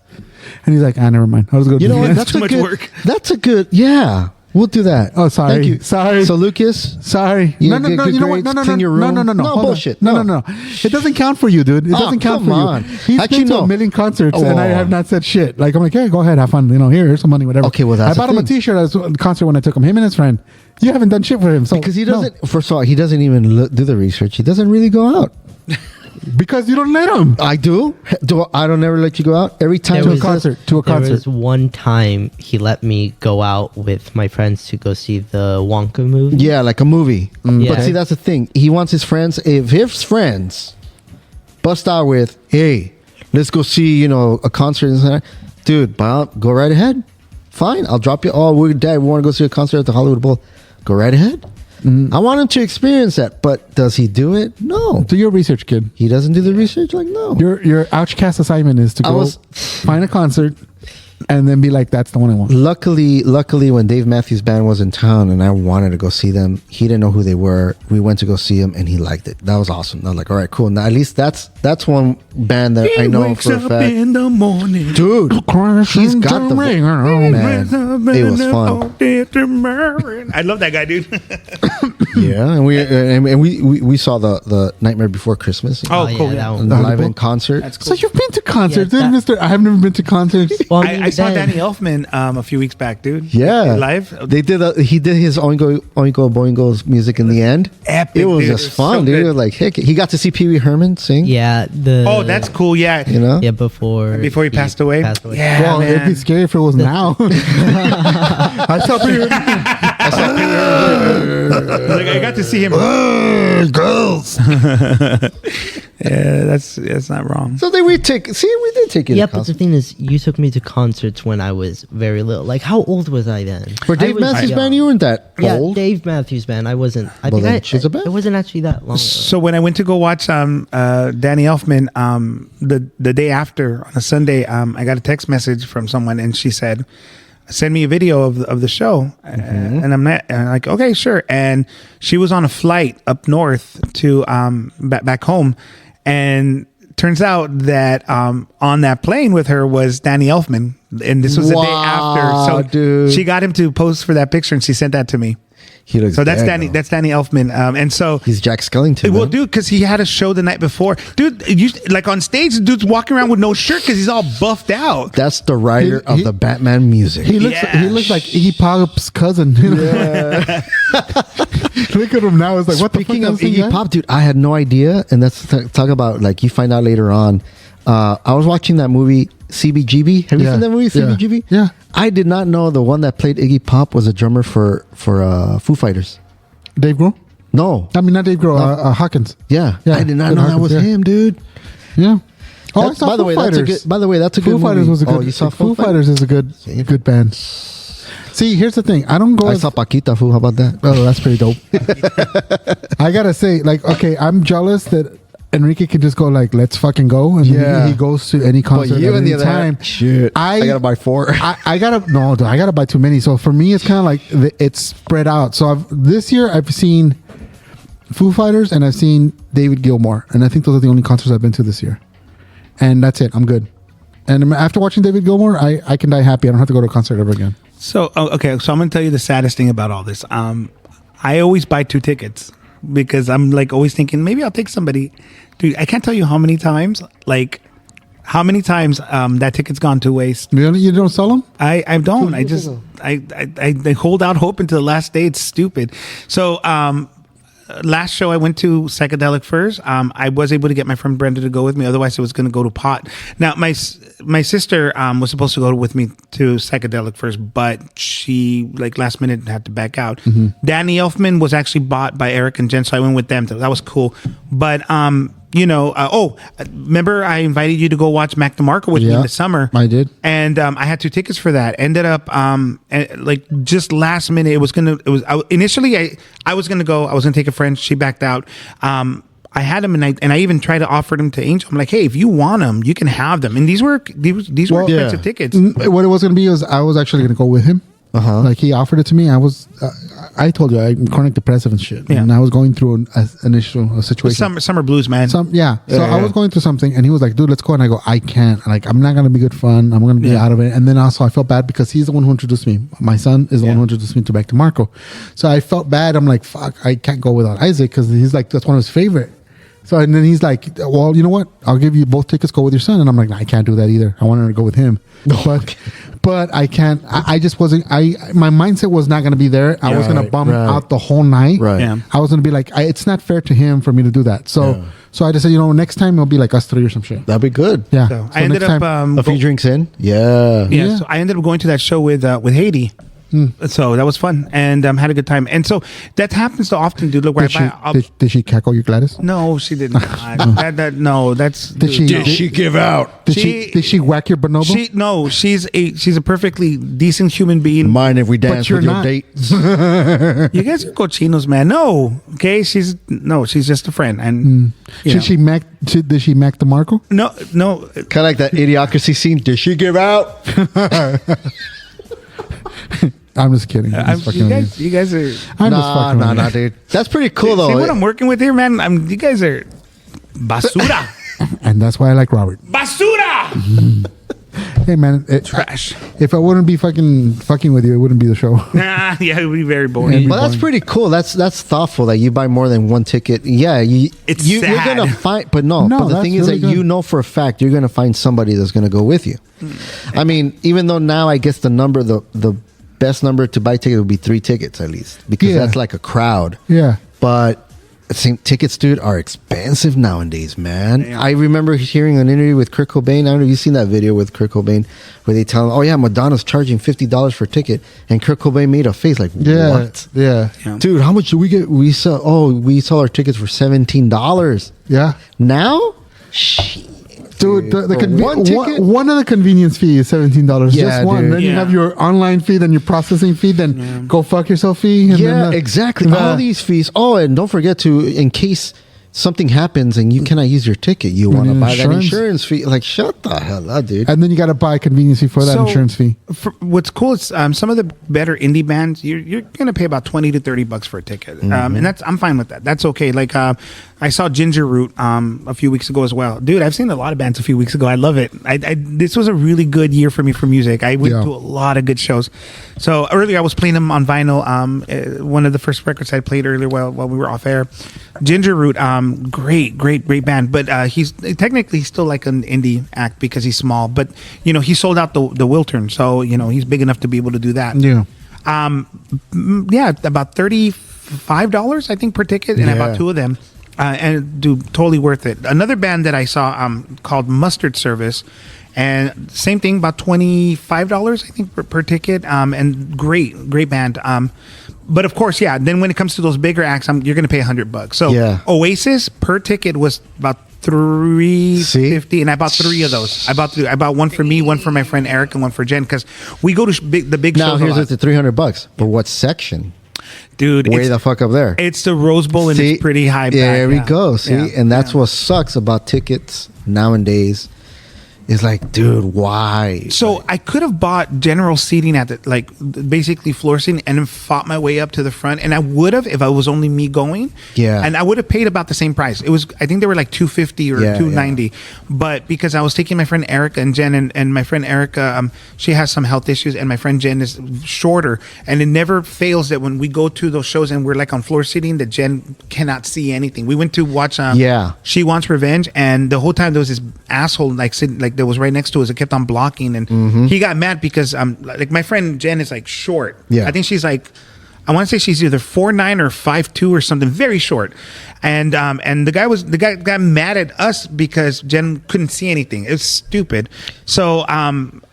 And he's like, never mind. I'll just go to You know Disneyland. what? That's too a much good work. That's a good. Yeah, we'll do that. Oh, sorry. Thank you. Sorry. So Lucas, Sorry. You No, get good you know what? grades, No, clean your room? No, No, hold on. bullshit. No. No. It doesn't count for you, dude. It Oh, doesn't count come for on. you. He's Actually, been to no. a million concerts, and I Oh. have not said shit. Like, I'm like, hey, go ahead, have fun. Here's some money, whatever. Okay, well, that's I bought the him a thing. T-shirt at the concert when I took him. Him and his friend. You haven't done shit for him, so because he no. doesn't. First of all, he doesn't even do the research. He doesn't really go out. Because you don't let him. I do. I don't ever let you go out. Every time To a he says- concert. There was one time he let me go out with my friends to go see the Wonka movie. Yeah, like a movie. But Yeah. see, that's the thing. He wants his friends. If his friends bust out with, "Hey, let's go see a concert," and stuff, dude, go right ahead. Fine, I'll drop you. Oh, we want to go see a concert at the Hollywood Bowl. Go right ahead. I want him to experience that, but does he do it? No. Do your research, kid. He doesn't do the research. Like, no. Your Ouchcast assignment is to go find a concert and then be like, that's the one I want. Luckily, when Dave Matthews Band was in town and I wanted to go see them, he didn't know who they were. We went to go see them and he liked it. That was awesome. I was like, all right, cool. Now at least that's one band that I know for a fact. in the morning. Dude, he's got the man. It was fun. I love that guy, dude. Yeah, and we saw the Nightmare Before Christmas. Oh, yeah, cool. that Yeah. one. Live in concert. That's So cool. you've been to concerts, Yeah, dude, Mister. I have never been to concerts. Well, I saw then- Danny Elfman a few weeks back, dude. Yeah, Live. He did his Oingo Boingo's music in the end. Epic, It was dude. just It was fun, so dude. good. It was like, heck, he got to see Pee Wee Herman sing. Yeah, Oh, that's cool. Yeah. You know. before He passed away. Yeah, Well, it'd be man. scary if it was now. I saw people. Like, I got to see him. Girls. Yeah, that's not wrong. So then we did take you Yeah, to but the concert. thing is, you took me to concerts when I was very little. Like, how old was I then? For Dave I was Matthews young. Band, you weren't that Yeah, old. Dave Matthews Band. I wasn't. I Well, think then I. choose a band. It wasn't actually that long. Ago. So when I went to go watch Danny Elfman the day after on a Sunday, I got a text message from someone and she said, "Send me a video of the show." And I'm like, okay, sure. And she was on a flight up north to back home, and turns out that on that plane with her was Danny Elfman, and this was the day after. So dude. she got him to pose for that picture, and she sent that to me. He looks So that's dead, Danny. though. That's Danny Elfman. And so He's Jack Skellington. well, man. dude, because he had a show the night before. Dude, like on stage, the dude's walking around with no shirt because he's all buffed out. That's the writer of He- the Batman music. He looks. Yeah. He looks like Iggy Pop's cousin. Yeah. Look at him now. It's like, what Speaking the of fuck? is this Iggy guy? Pop, dude, I had no idea, and that's talk about like you find out later on. I was watching that movie CBGB. Have you Yeah. seen that movie CBGB? Yeah. I did not know the one that played Iggy Pop was a drummer for Foo Fighters. Dave Grohl. No. I mean, not Dave Grohl. Hawkins. Yeah. Yeah, I did not Ed know that Hawkins, was yeah. him, dude. Yeah. Oh, I That's- saw by the Foo way, Fighters. that's a good Foo movie. Fighters was a good. Oh, you saw Foo Fighters is a good band. See, here's the thing. I don't go. I as- saw Paquita Foo. How about that? Oh, that's pretty dope. I gotta say, like, okay, I'm jealous that Enrique can just go like, let's fucking go, and Yeah. he goes to any concert But you at on any the other time. hand, shit. I gotta buy 4. I gotta no, dude, I gotta buy too many. So for me, it's kind of like it's spread out. So this year I've seen Foo Fighters and I've seen David Gilmour, and I think those are the only concerts I've been to this year. And that's it. I'm good. And after watching David Gilmour, I can die happy. I don't have to go to a concert ever again. So, okay, so I'm going to tell you the saddest thing about all this. I always buy 2 tickets because I'm like always thinking maybe I'll take somebody. Dude, I can't tell you how many times that ticket's gone to waste. You don't sell them? I don't. I just I hold out hope until the last day. It's stupid. So last show I went to Psychedelic Furs. I was able to get my friend Brenda to go with me. Otherwise, I was going to go to Pot. Now my sister was supposed to go with me to Psychedelic Furs, but she like last minute had to back out. Danny Elfman was actually bought by Eric and Jen, so I went with them. So that was cool. But remember I invited you to go watch Mac DeMarco with me in the summer. I did. And I had 2 tickets for that. Ended up like just last minute. Initially I was gonna go. I was gonna take a friend. She backed out. I had them, and I even tried to offer them to Angel. I'm like, hey, if you want them, you can have them. And these were expensive tickets. What it was going to be was I was actually going to go with him. Like he offered it to me. I told you I'm chronic depressive and shit, and I was going through an issue, a situation. Summer blues, man. So I was going through something, and he was like, "Dude, let's go." And I go, "I can't. Like, I'm not gonna be good fun. I'm gonna be out of it." And then also, I felt bad because he's the one who introduced me. My son is the one who introduced me to back to Marco. So I felt bad. I'm like, "Fuck, I can't go without Isaac," because he's like, that's one of his favorite. So and then he's like, "Well, you know what? I'll give you both tickets. Go with your son." And I'm like, "No, I can't do that either. I wanted to go with him." But I can't. I just wasn't. My mindset was not going to be there. I was going to bum out the whole night. Right. Yeah. I was going to be like, it's not fair to him for me to do that. So I just said, next time it'll be like us three or some shit. That'd be good. Yeah. So I ended up a few drinks in. Yeah. So I ended up going to that show with Haiti. So that was fun, and had a good time. And so that happens so often, dude. Look, where did she cackle you, Gladys? No, she did not. Did she give out? Did she whack your bonobo? She's a perfectly decent human being. Mind if we dance with your date? You guys are cochinos, man. No, okay. She's just a friend. And did she mac the Marco? No. Kind of like that Idiocracy scene. Did she give out? I'm just kidding. You guys are. Nah, dude. That's pretty cool, though. See what I'm working with here, man? You guys are basura. And that's why I like Robert. Basura! Hey, man. Trash. If I wouldn't be fucking with you, it wouldn't be the show. Yeah, it would be very boring. Well, that's pretty cool. That's thoughtful that you buy more than one ticket. Yeah, you're sad. gonna find, but the thing is really that good. you know for a fact you're gonna find somebody that's gonna go with you. I mean, even though now I guess the best number to buy ticket would be 3 tickets at least, because that's like a crowd. Yeah. But tickets, dude, are expensive nowadays, man. Damn. I remember hearing an interview with Kurt Cobain. I don't know if you've seen that video with Kurt Cobain where they tell him, "Oh yeah, Madonna's charging $50 for a ticket," and Kurt Cobain made a face like, "What? Yeah. Dude, how much do we get? We sell our tickets for $17. Yeah. Now, shit. Dude, one ticket? one of the convenience fee is $17. Yeah, just one. dude. Then you have your online fee, then your processing fee, then go fuck yourself fee. And Exactly. All these fees. Oh, and don't forget to, in case something happens and you cannot use your ticket, you want to buy that insurance fee. Like, shut the hell up, dude. And then you got to buy a convenience fee for that insurance fee. What's cool is some of the better indie bands, you're gonna pay about $20 to $30 for a ticket, and I'm fine with that. That's okay. Like I saw Ginger Root a few weeks ago as well, dude. I've seen a lot of bands a few weeks ago. I love it. This was a really good year for me for music. I went to a lot of good shows. So earlier I was playing them on vinyl. One of the first records I played earlier while we were off air, Ginger Root. Great band, but he's technically still like an indie act because he's small. But he sold out the Wiltern, so he's big enough to be able to do that. Yeah. About $35 I think per ticket, and I bought 2 of them. And totally worth it. Another band that I saw called Mustard Service, and same thing, about $25 I think per ticket, and great band. But of course, then when it comes to those bigger acts, you're going to pay $100. So Oasis per ticket was about $350, and I bought 3 of those. I bought one for me, one for my friend Eric, and one for Jen, because we go to the big now shows. Now here's the $300, but what section? Dude, way the fuck up there. It's the Rose Bowl, and it's pretty high back. There we go. See, and that's what sucks about tickets nowadays. It's like, dude, why? So I could have bought general seating at basically floor seating, and then fought my way up to the front. And I would have if I was only me going. Yeah. And I would have paid about the same price. It was, I think they were like $250 or $290. Yeah. But because I was taking my friend Erica and Jen, and my friend Erica, she has some health issues, and my friend Jen is shorter. And it never fails that when we go to those shows and we're like on floor seating, that Jen cannot see anything. We went to watch She Wants Revenge, and the whole time there was this asshole sitting that was right next to us that kept on blocking, and he got mad because like my friend Jen is like short. Yeah. I think she's like, I want to say she's either 4'9" or 5'2" or something, very short. And the guy got mad at us because Jen couldn't see anything. It was stupid. So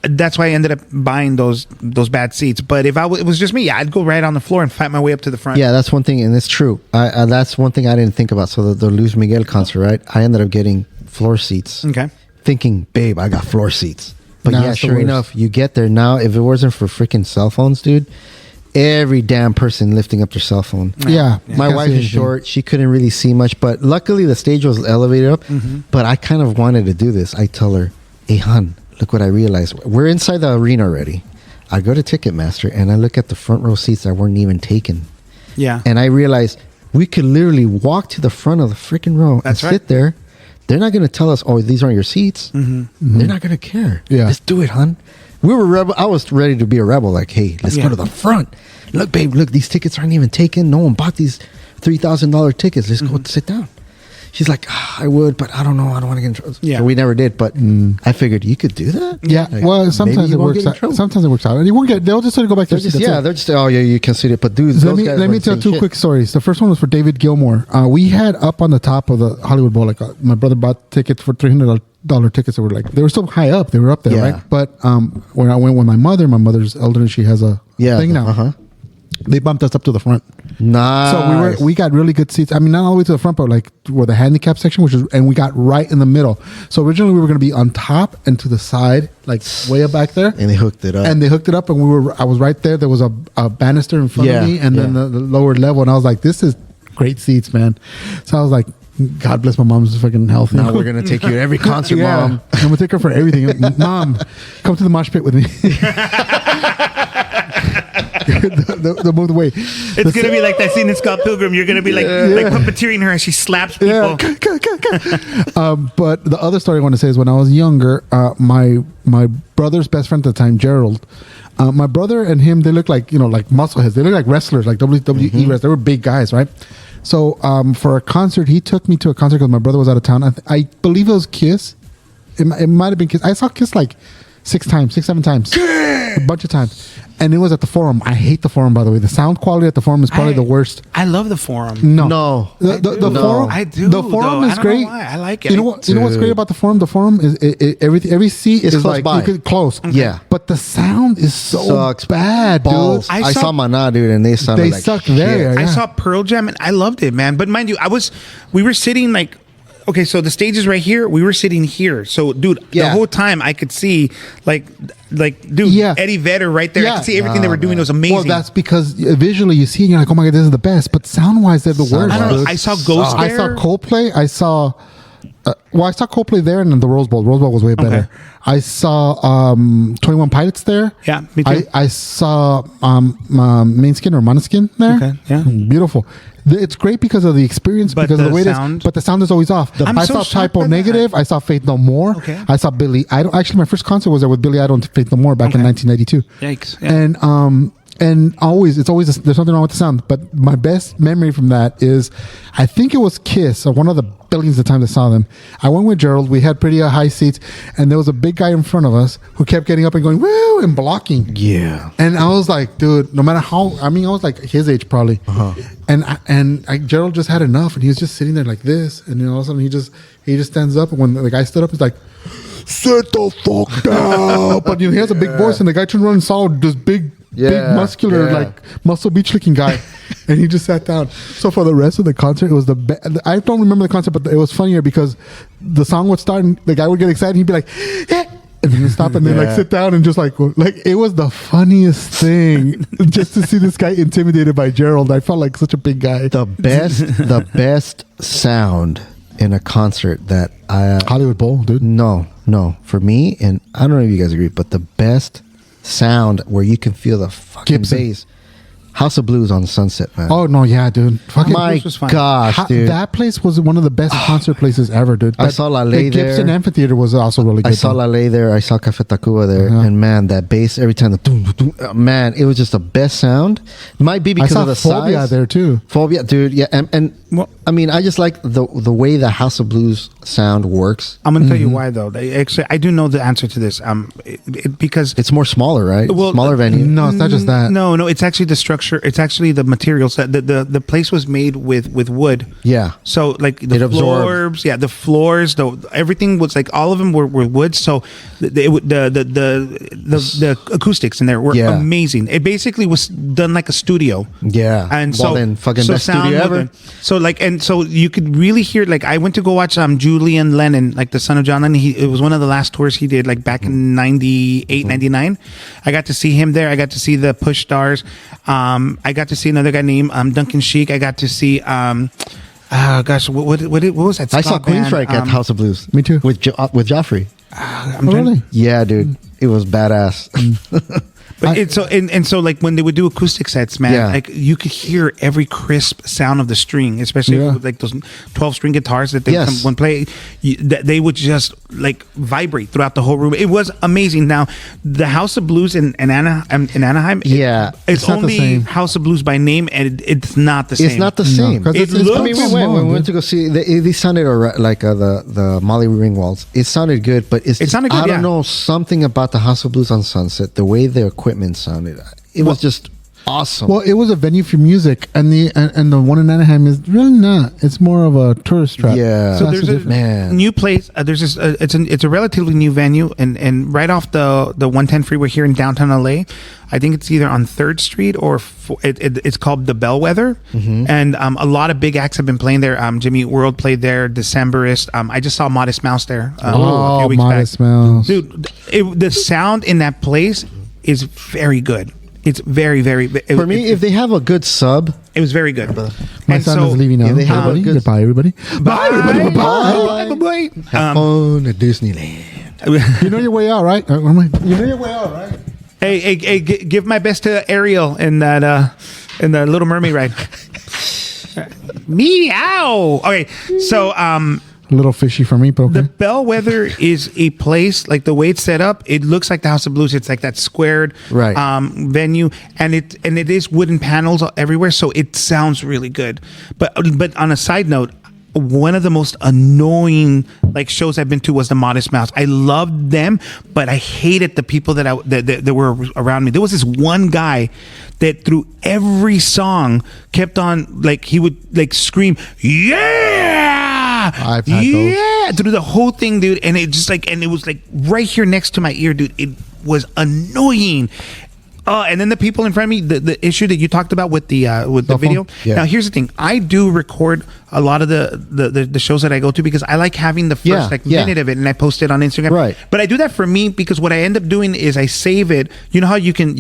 that's why I ended up buying those bad seats. But if it was just me, I'd go right on the floor and fight my way up to the front. Yeah, that's one thing, and it's true. That's one thing I didn't think about. So the Luis Miguel concert, right? I ended up getting floor seats. Okay. Thinking, babe, I got floor seats. But nah, sure enough, you get there. Now, if it wasn't for freaking cell phones, dude, every damn person lifting up their cell phone. Yeah. My Can't wife see is anything. short. She couldn't really see much, but luckily the stage was elevated up. But I kind of wanted to do this. I tell her, hey, hon, look what I realized. We're inside the arena already. I go to Ticketmaster and I look at the front row seats that weren't even taken. Yeah. And I realized we could literally walk to the front of the freaking row That's and right. sit there. They're not going to tell us, oh, these aren't your seats. They're not going to care. Yeah. Let's do it, hon. We were rebel. I was ready to be a rebel. Like, hey, let's Yeah. go to the front. Look, babe, look, these tickets aren't even taken. No one bought these $3,000 tickets. Let's go sit down. She's like, I would, but I don't know. I don't want to get in trouble. Yeah. So we never did. But I figured you could do that. Yeah, Like, well, maybe sometimes you it won't works get in out. trouble. Sometimes it works out. And you won't get, they'll just sort of go back to They're just, yeah, they're just, oh, yeah, you can see it. But dudes, Let those me guys let were me tell the two same quick shit. stories. The first one was for David Gilmour. We had up on the top of the Hollywood Bowl, like my brother bought tickets for $300 tickets that were like, they were so high up, they were up there, Yeah. right? But when I went with my mother's elderly, she has a thing now. Uh-huh. They bumped us up to the front. Nice. So we got really good seats. I mean, not all the way to the front, but like where the handicap section, and we got right in the middle. So originally we were going to be on top and to the side, like way up back there. And they hooked it up. And they hooked it up, and I was right there. There was a banister in front of me, and then the lower level, and I was like, "This is great seats, man." So I was like, "God bless my mom's fucking health." Now we're going to take you to every concert, Mom. I'm gonna take her for everything. Mom, come to the mosh pit with me. the move away. It's gonna be like that scene in Scott Pilgrim. You're gonna be like puppeteering her as she slaps people. But the other story I want to say is when I was younger, my brother's best friend at the time, Gerald. My brother and him, they look like like muscle heads. They look like wrestlers, like WWE wrestlers. They were big guys, right? So for a concert, he took me to a concert because my brother was out of town. I believe it was Kiss. It might have been Kiss. I saw Kiss like 6 times, 7 times, a bunch of times, and it was at the Forum. I hate the Forum, by the way. The sound quality at the Forum is probably the worst. I love the Forum. No. The No. Forum. I do. The Forum though. is I don't great. know why. I like it. You know what? You know what's great about the Forum? The Forum is every seat It's is close like by. you could close. Yeah. But the sound is so Sucks bad, balls. dude. I saw Maná, dude, and they sounded They like suck shit. there. I Yeah. saw Pearl Jam and I loved it, man. But mind you, we were sitting like, okay, so the stage is right here. We were sitting here. So, dude, the Yeah. whole time I could see dude, Yeah. Eddie Vedder right there. I Yeah. could see everything they were doing. It was amazing. Well, that's because visually you see and you're like, oh my god, this is the best. But sound wise, they're the worst. I don't know. dude. I saw Ghost I there. saw Coldplay. I saw Coldplay there and then the Rose Bowl. Rose Bowl was way better. Okay. I saw 21 Pilots there. Yeah, me too. I saw Mainskin or Monoskin there. Okay, yeah. Beautiful. It's great because of the experience, But because of the the way sound? but the sound is always off. I'm I so saw shocked Typo by that. Negative. I saw Faith No More. Okay. I saw Billy Idol. Actually, my first concert was there with Billy Idol and Faith No More back in 1992. Yikes. Yeah. And there's something wrong with the sound. But my best memory from that is, I think it was Kiss, or one of the billions of times I saw them. I went with Gerald. We had pretty high seats, and there was a big guy in front of us who kept getting up and going woo and blocking. Yeah. And I was like, dude, no matter how, I mean, I was like his age probably, and Gerald just had enough, and he was just sitting there like this, and then all of a sudden he just stands up, and when the guy stood up, he's like, "Sit the fuck down!" But he has a big voice, and the guy turned around and saw this big muscular, like muscle beach looking guy, and he just sat down. So for the rest of the concert, it was the best. I don't remember the concert, but it was funnier because the song would start, and the guy would get excited, and he'd be like, "Eh," and then he'd stop and then like sit down and just like it was the funniest thing just to see this guy intimidated by Gerald. I felt like such a big guy. The best sound in a concert that Hollywood Bowl, dude. No, for me, and I don't know if you guys agree, but the best sound where you can feel the fucking Gibson. bass. House of Blues on Sunset, man. Oh no, yeah, dude. Fucking my Blues was fun. gosh, dude. that place was one of the best concert places ever, dude. I saw La Ley the Gibson there. Amphitheater was also really good. I saw too. La Ley there. I saw Café Tacuba there, and man, that bass every time, man, it was just the best sound. Might be I because saw of the Phobia size. there too. Phobia, dude. Yeah, and Well- I mean, I just like the way the House of Blues sound works. I'm gonna tell you why though. Actually, I do know the answer to this. Because It's more smaller, right? Well, Smaller venue. No, it's not just that. No, it's actually the structure structure. It's actually the materials that the place was made with wood. Yeah. So like the It floors, absorbs. the floors, everything was like all of them were wood. So the acoustics in there were Yeah. amazing. It basically was done like a studio. Yeah. And Well, so then, fucking best sound studio ever. was- So like, and so you could really hear, like, I went to go watch Julian Lennon, like the son of John Lennon. It was one of the last tours he did, like back in 98, 99. I got to see him there. I got to see the Push Stars. I got to see another guy named Duncan Sheik. I got to see gosh, what was that? I saw ska band? Queensryche at House of Blues. Me too. With Joffrey. I'm Oh, trying- really? Yeah, dude. It was badass. But it's so and so like when they would do acoustic sets, man, Yeah. like you could hear every crisp sound of the string, especially Yeah. with like those 12-string guitars that they Yes. when play, they would just like vibrate throughout the whole room. It was amazing. Now, the House of Blues in Anaheim, Yeah. it's It's not the only same. House of Blues by name, and it's not the same. It's not the same. 'cause It it's looks- I mean, so we went when we small, went to go see. They sounded like the Molly Ringwalds. It sounded good, but It sounded good, I don't yeah. know, something about the House of Blues on Sunset. The way the equipment sounded, it was just awesome. Well, it was a venue for music, and the one in Anaheim is really not. It's more of a tourist trap. Yeah. So that's there's the a difference. Man. new place. There's this. It's a relatively new venue, and right off the 110 freeway here in downtown LA. I think it's either on 3rd Street or it's called the Bellwether, and a lot of big acts have been playing there. Jimmy Eat World played there. Decemberist. I just saw Modest Mouse there. A Oh, few weeks Modest back. Mouse. Dude. The sound in that place is very good. It's very, very. For me, if they have a good sub, it was very good. My And son so- is leaving now. if they have Everybody, a good- goodbye, everybody. Bye, everybody. Bye. Bye. have fun at Disneyland. You know your way out, right? You know your way out, right? Hey, give my best to Ariel in that in the Little Mermaid ride. Meow. Okay, so A little fishy for me, but okay. the Bellwether is a place, like the way it's set up. It looks like the House of Blues. It's like that squared Right. venue, and it is wooden panels everywhere, so it sounds really good. But on a side note, one of the most annoying like shows I've been to was the Modest Mouse. I loved them, but I hated the people that were around me. There was this one guy that through every song kept on, like, he would like scream, "Yeah!" I've had those. Yeah, through the whole thing, dude. And it just like, and it was like right here next to my ear, dude. It was annoying. And then the people in front of me, the issue that you talked about with the Cell video. phone? Yeah. Now here's the thing: I do record a lot of the shows that I go to because I like having the first minute of it, and I post it on Instagram. Right. But I do that for me because what I end up doing is I save it. You know how you can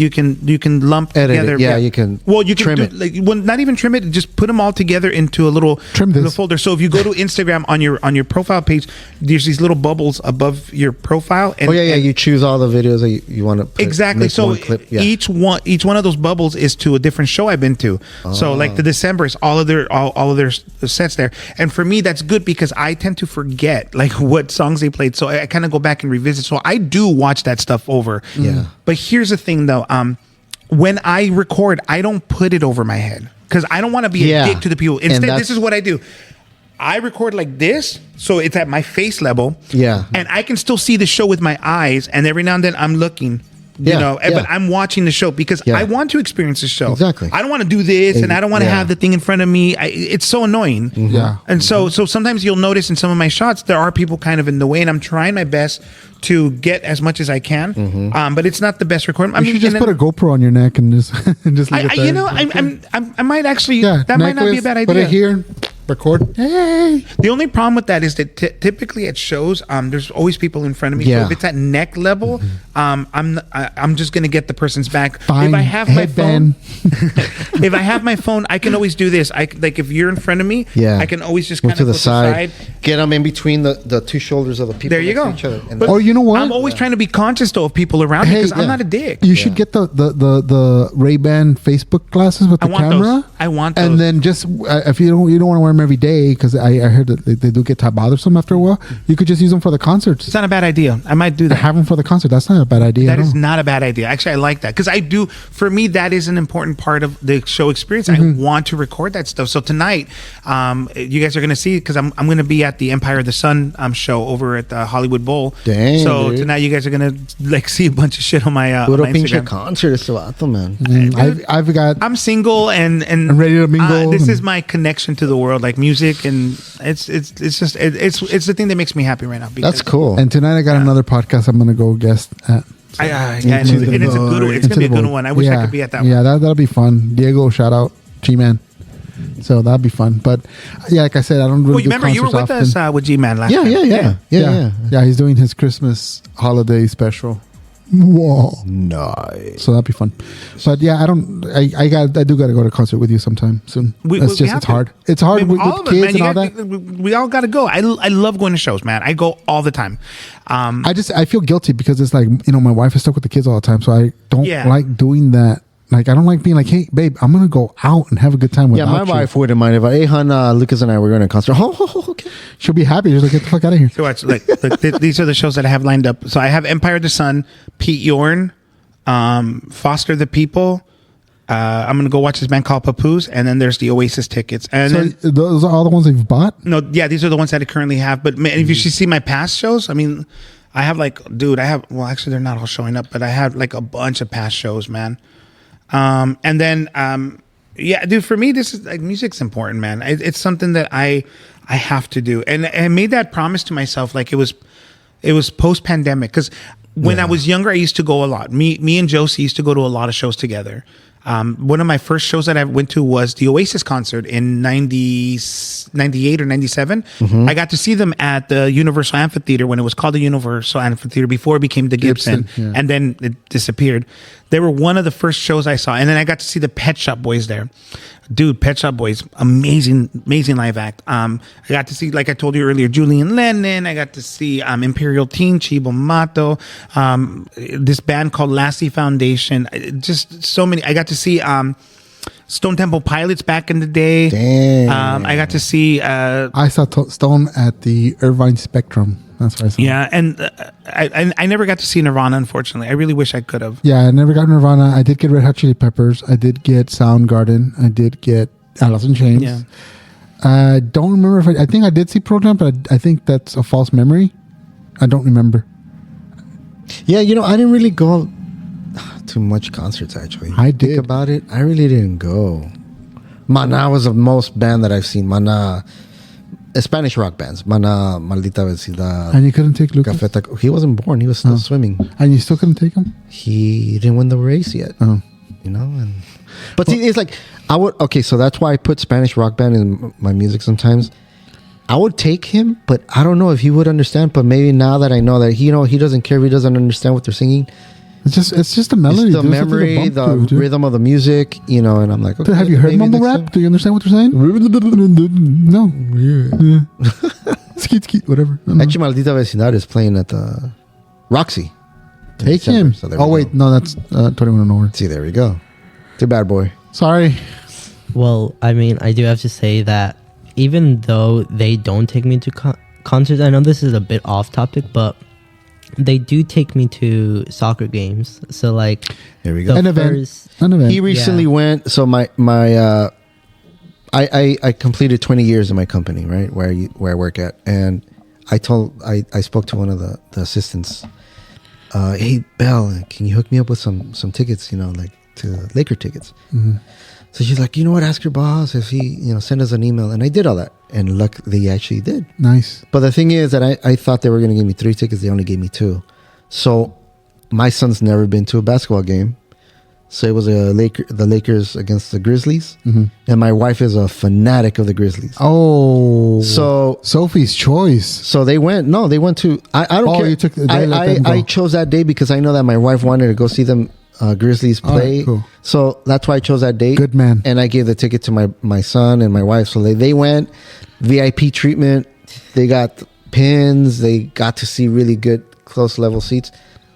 lump Edit it. together. Yeah, you can Well, you can trim do, it. like, well, not even trim it. Just put them all together into a little Trim this. little folder. So if you go to Instagram on your profile page, there's these little bubbles above your profile. And, Oh yeah, and you choose all the videos that you want to exactly. So clip. Yeah. each one of those bubbles is to a different show I've been to. So like the Decemberists, all of their sets there. And for me, that's good because I tend to forget like what songs they played. So I kind of go back and revisit. So I do watch that stuff over. Yeah. But here's the thing though. When I record, I don't put it over my head because I don't want to be Yeah. a dick to the people. And Instead, that's- this is what I do. I record like this, so it's at my face level. Yeah. And I can still see the show with my eyes, and every now and then I'm looking. Yeah, yeah. But I'm watching the show because Yeah. I want to experience the show. Exactly. I don't want to do this, and I don't want to Yeah. have the thing in front of me. It's so annoying. Yeah. And so sometimes you'll notice in some of my shots there are people kind of in the way, and I'm trying my best to get as much as I can. But it's not the best recording. I You mean, should just and put a GoPro on your neck and just and just leave it there. you know, I might actually. yeah, that might not be a necklace, bad idea. Put it here, record. Hey, The only problem with that is that typically at shows, there's always people in front of me. So Yeah. if it's at neck level, I'm just gonna get the person's back. fine. If I have my phone, headband. if I have my phone, I can always do this. Like if you're in front of me, Yeah. I can always just Move kind to of the go side. Get them in between the two shoulders of the people. There you next go. to each other. And But Oh, you know what? I'm always trying to be conscious though of people around me Hey, because I'm yeah. not a dick. You should get the Ray-Ban Facebook glasses with I the want camera. those. I want those. And then just if you don't want to wear them every day, because I heard that they do get bothersome after a while. You could just use them for the concerts. It's not a bad idea. I might do that. Have them for the concert. That's not a bad idea. That at is all. not a bad idea. Actually, I like that because I do. For me, that is an important part of the show experience. I want to record that stuff. So tonight, you guys are going to see because I'm going to be at the Empire of the Sun show over at the Hollywood Bowl. Dang, so dude. tonight, you guys are going to like see a bunch of shit on my, Puro my pinche Instagram. concert este vato, man. I've got. I'm single and I'm ready to mingle this and- is my connection to the world, like music, and it's just it's the thing that makes me happy right now. That's cool. And tonight I got another podcast I'm gonna go guest at. And it's a good one. It's gonna be a good one. I wish I could be at that one. Yeah, that'll be fun. Diego, shout out, G-Man. So that'll be fun. But yeah, like I said, I don't really. Well, you do remember you were with concerts us with G-Man last yeah, time. yeah. He's doing his Christmas holiday special. Whoa. Nice. So that'd be fun. But yeah, I do gotta go to a concert with you sometime soon. It's have to. hard. It's hard I mean, with all of us, kids man, and you all got- that. We all got to go. I love going to shows, man. I go all the time. I feel guilty because it's like, my wife is stuck with the kids all the time, so I don't Yeah. like doing that. Like, I don't like being like, hey, babe, I'm gonna go out and have a good time Yeah, without my you. wife wouldn't mind if hey, hon, Lucas and I were going to a concert. Oh, okay. She'll be happy. She's like, get the fuck out of here. So watch, look, these are the shows that I have lined up. So I have Empire of the Sun, Pete Yorn, Foster the People. I'm gonna go watch this band called Papoose, and then there's the Oasis tickets. And So then, those are all the ones that you've bought? no, yeah, these are the ones that I currently have. But man, if you should see my past shows, I mean, I have actually they're not all showing up, but I have like a bunch of past shows, man. And then, yeah, dude, for me, this is like music's important, man. It's something that I have to do. And I made that promise to myself. Like it was post pandemic. Cause when I was younger, I used to go a lot. Me and Josie used to go to a lot of shows together. One of my first shows that I went to was the Oasis concert in 98 or 97. I got to see them at the Universal Amphitheater when it was called the Universal Amphitheater before it became the Gibson. Yeah. And then it disappeared. They were one of the first shows I saw. And then I got to see the Pet Shop Boys there. Dude, Pet Shop Boys, amazing live act. I got to see, like I told you earlier, Julian Lennon. I got to see Imperial Teen, Chibo Mato, this band called Lassie Foundation. Just so many. I got to see Stone Temple Pilots back in the day. Damn. I got to see. I saw Stone at the Irvine Spectrum. That's what I saw. Yeah, and I never got to see Nirvana, unfortunately. I really wish I could have. Yeah, I never got Nirvana. I did get Red Hot Chili Peppers. I did get Soundgarden. I did get Alice in Chains. Yeah. I don't remember if I think I did see Pearl Jam, but I think that's a false memory. I don't remember. Yeah, I didn't really go to much concerts, actually. I did. Think about it. I really didn't go. Mana was the most band that I've seen. Mana, Spanish rock bands. Mana, Maldita Vecindad. And you couldn't take Lucas? Café Taco. He wasn't born. He was still swimming. And you still couldn't take him? He didn't win the race yet. Oh. But see, it's like so that's why I put Spanish rock band in my music sometimes. I would take him, but I don't know if he would understand. But maybe now that I know that he doesn't care if he doesn't understand what they're singing. It's just a melody. It's the dude. It's something to memory, bump the to, dude. rhythm of the music, and I'm like, okay. Dude, have you heard maybe mumble next rap? time. Do you understand what they're saying? No. Yeah. Skeet, skeet, whatever. I don't know. Actually, Maldita Vecindad is playing at the Roxy. in Take December, him. so there we Oh, wait. go. No, that's 21 and over. See, there we go. Too bad, boy. Sorry. Well, I mean, I do have to say that even though they don't take me to concerts, I know this is a bit off topic, but they do take me to soccer games. So like, There we go. An event. An event. He recently went. So I completed 20 years in my company, right, where I work at, and I spoke to one of the assistants. Hey, Belle, can you hook me up with some tickets? Like to Laker tickets. Mm-hmm. So she's like, you know what? Ask your boss if he send us an email, and I did all that, and look, they actually did. Nice. But the thing is that I thought they were going to give me 3 tickets. They only gave me 2. So my son's never been to a basketball game. So it was the Lakers against the Grizzlies. Mm-hmm. And my wife is a fanatic of the Grizzlies. Oh. So Sophie's choice. So they went to, I don't care. You took the day, let them go. I chose that day because I know that my wife wanted to go see them Grizzlies play. Right, cool. So that's why I chose that date. Good man. And I gave the ticket to my son and my wife. So they went, VIP treatment. They got pins. They got to see really good close level seats.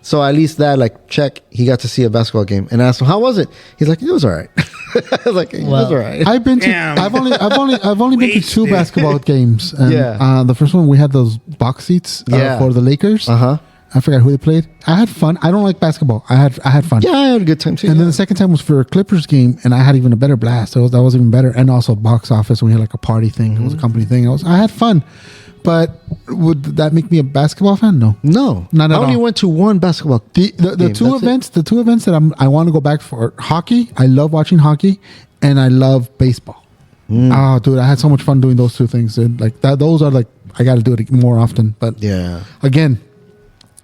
So at least that, like, check, he got to see a basketball game. And I asked him, how was it? He's like, it was all right. I was like, it was all right. I've been to. Damn. I've only been to 2 Wasted. basketball games. And, Yeah. The first one we had those box seats Yeah. for the Lakers. Uh-huh. I forgot who they played. I had fun. I don't like basketball. I had fun. Yeah, I had a good time too. And then the second time was for a Clippers game, and I had even a better blast. That was even better. And also box office. We had like a party thing. It was a company thing. I had fun. But would that make me a basketball fan? No. No. Not at I only all. went to one basketball. The game. two That's events, the 2 events that I want to go back for hockey. I love watching hockey, and I love baseball. Oh, dude, I had so much fun doing those 2 things. And like that, those are like I got to do it more often. But Yeah. again,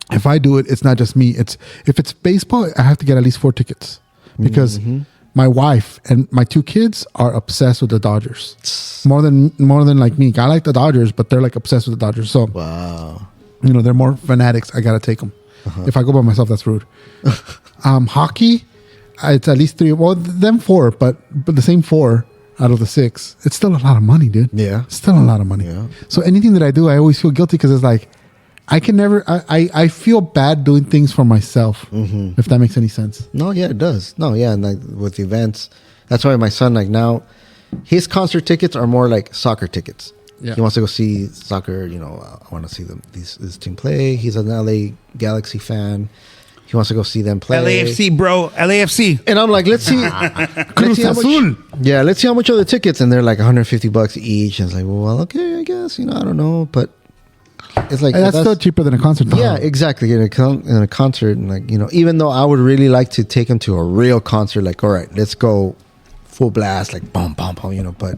if I do it, it's not just me. If it's baseball, I have to get at least 4 tickets because my wife and my 2 kids are obsessed with the Dodgers more than like me. I like the Dodgers, but they're like obsessed with the Dodgers. So Wow. they're more fanatics. I gotta take them. If I go by myself, that's rude. Hockey, it's at least 3. Well, them 4, but the same 4 out of the 6. It's still a lot of money, dude. Yeah. It's still a lot of money. Yeah. So anything that I do, I always feel guilty because it's like I can never. I feel bad doing things for myself. If that makes any sense. No, yeah, it does. No, yeah, and like with events, that's why my son, like, now, his concert tickets are more like soccer tickets. Yeah. He wants to go see soccer. I want to see this team play. He's an LA Galaxy fan. He wants to go see them play. LAFC, bro. LAFC. And I'm like, let's see. let's see how Azul. much, yeah, let's see how much are the tickets. And they're like $150 each. And it's like, well, okay, I guess, I don't know. But it's like, And that's still cheaper than a concert. Though. yeah, exactly. In a concert, and like, even though I would really like to take him to a real concert, like, all right, let's go full blast, like, boom, boom, boom, but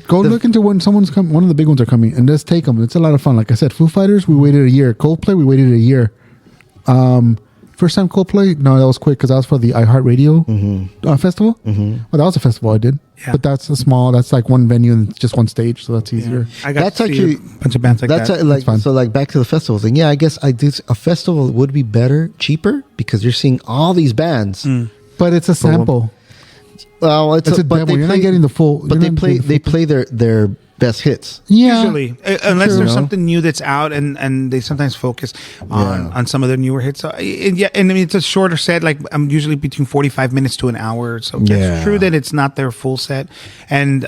Go look into when someone's coming. One of the big ones are coming, and just take them. It's a lot of fun. Like I said, Foo Fighters, we waited a year. Coldplay, we waited a year. First time Coldplay, no, that was quick because that was for the iHeartRadio festival. Well, that was a festival I did, but that's that's like one venue and just one stage, so that's easier. I got That's to see actually- a bunch of bands like that's that. like, fun. so like back to the festival thing. Yeah, I guess a festival would be better, cheaper, because you're seeing all these bands. But it's a sample. Well, It's a but demo. they You're play, not getting the full. But you're not getting the full- play their best hits. Yeah, Usually, unless True. there's No. something new that's out, and they sometimes focus on some of their newer hits. So, and I mean, it's a shorter set. Like I'm usually between 45 minutes to an hour. So Yeah. it's true that it's not their full set, and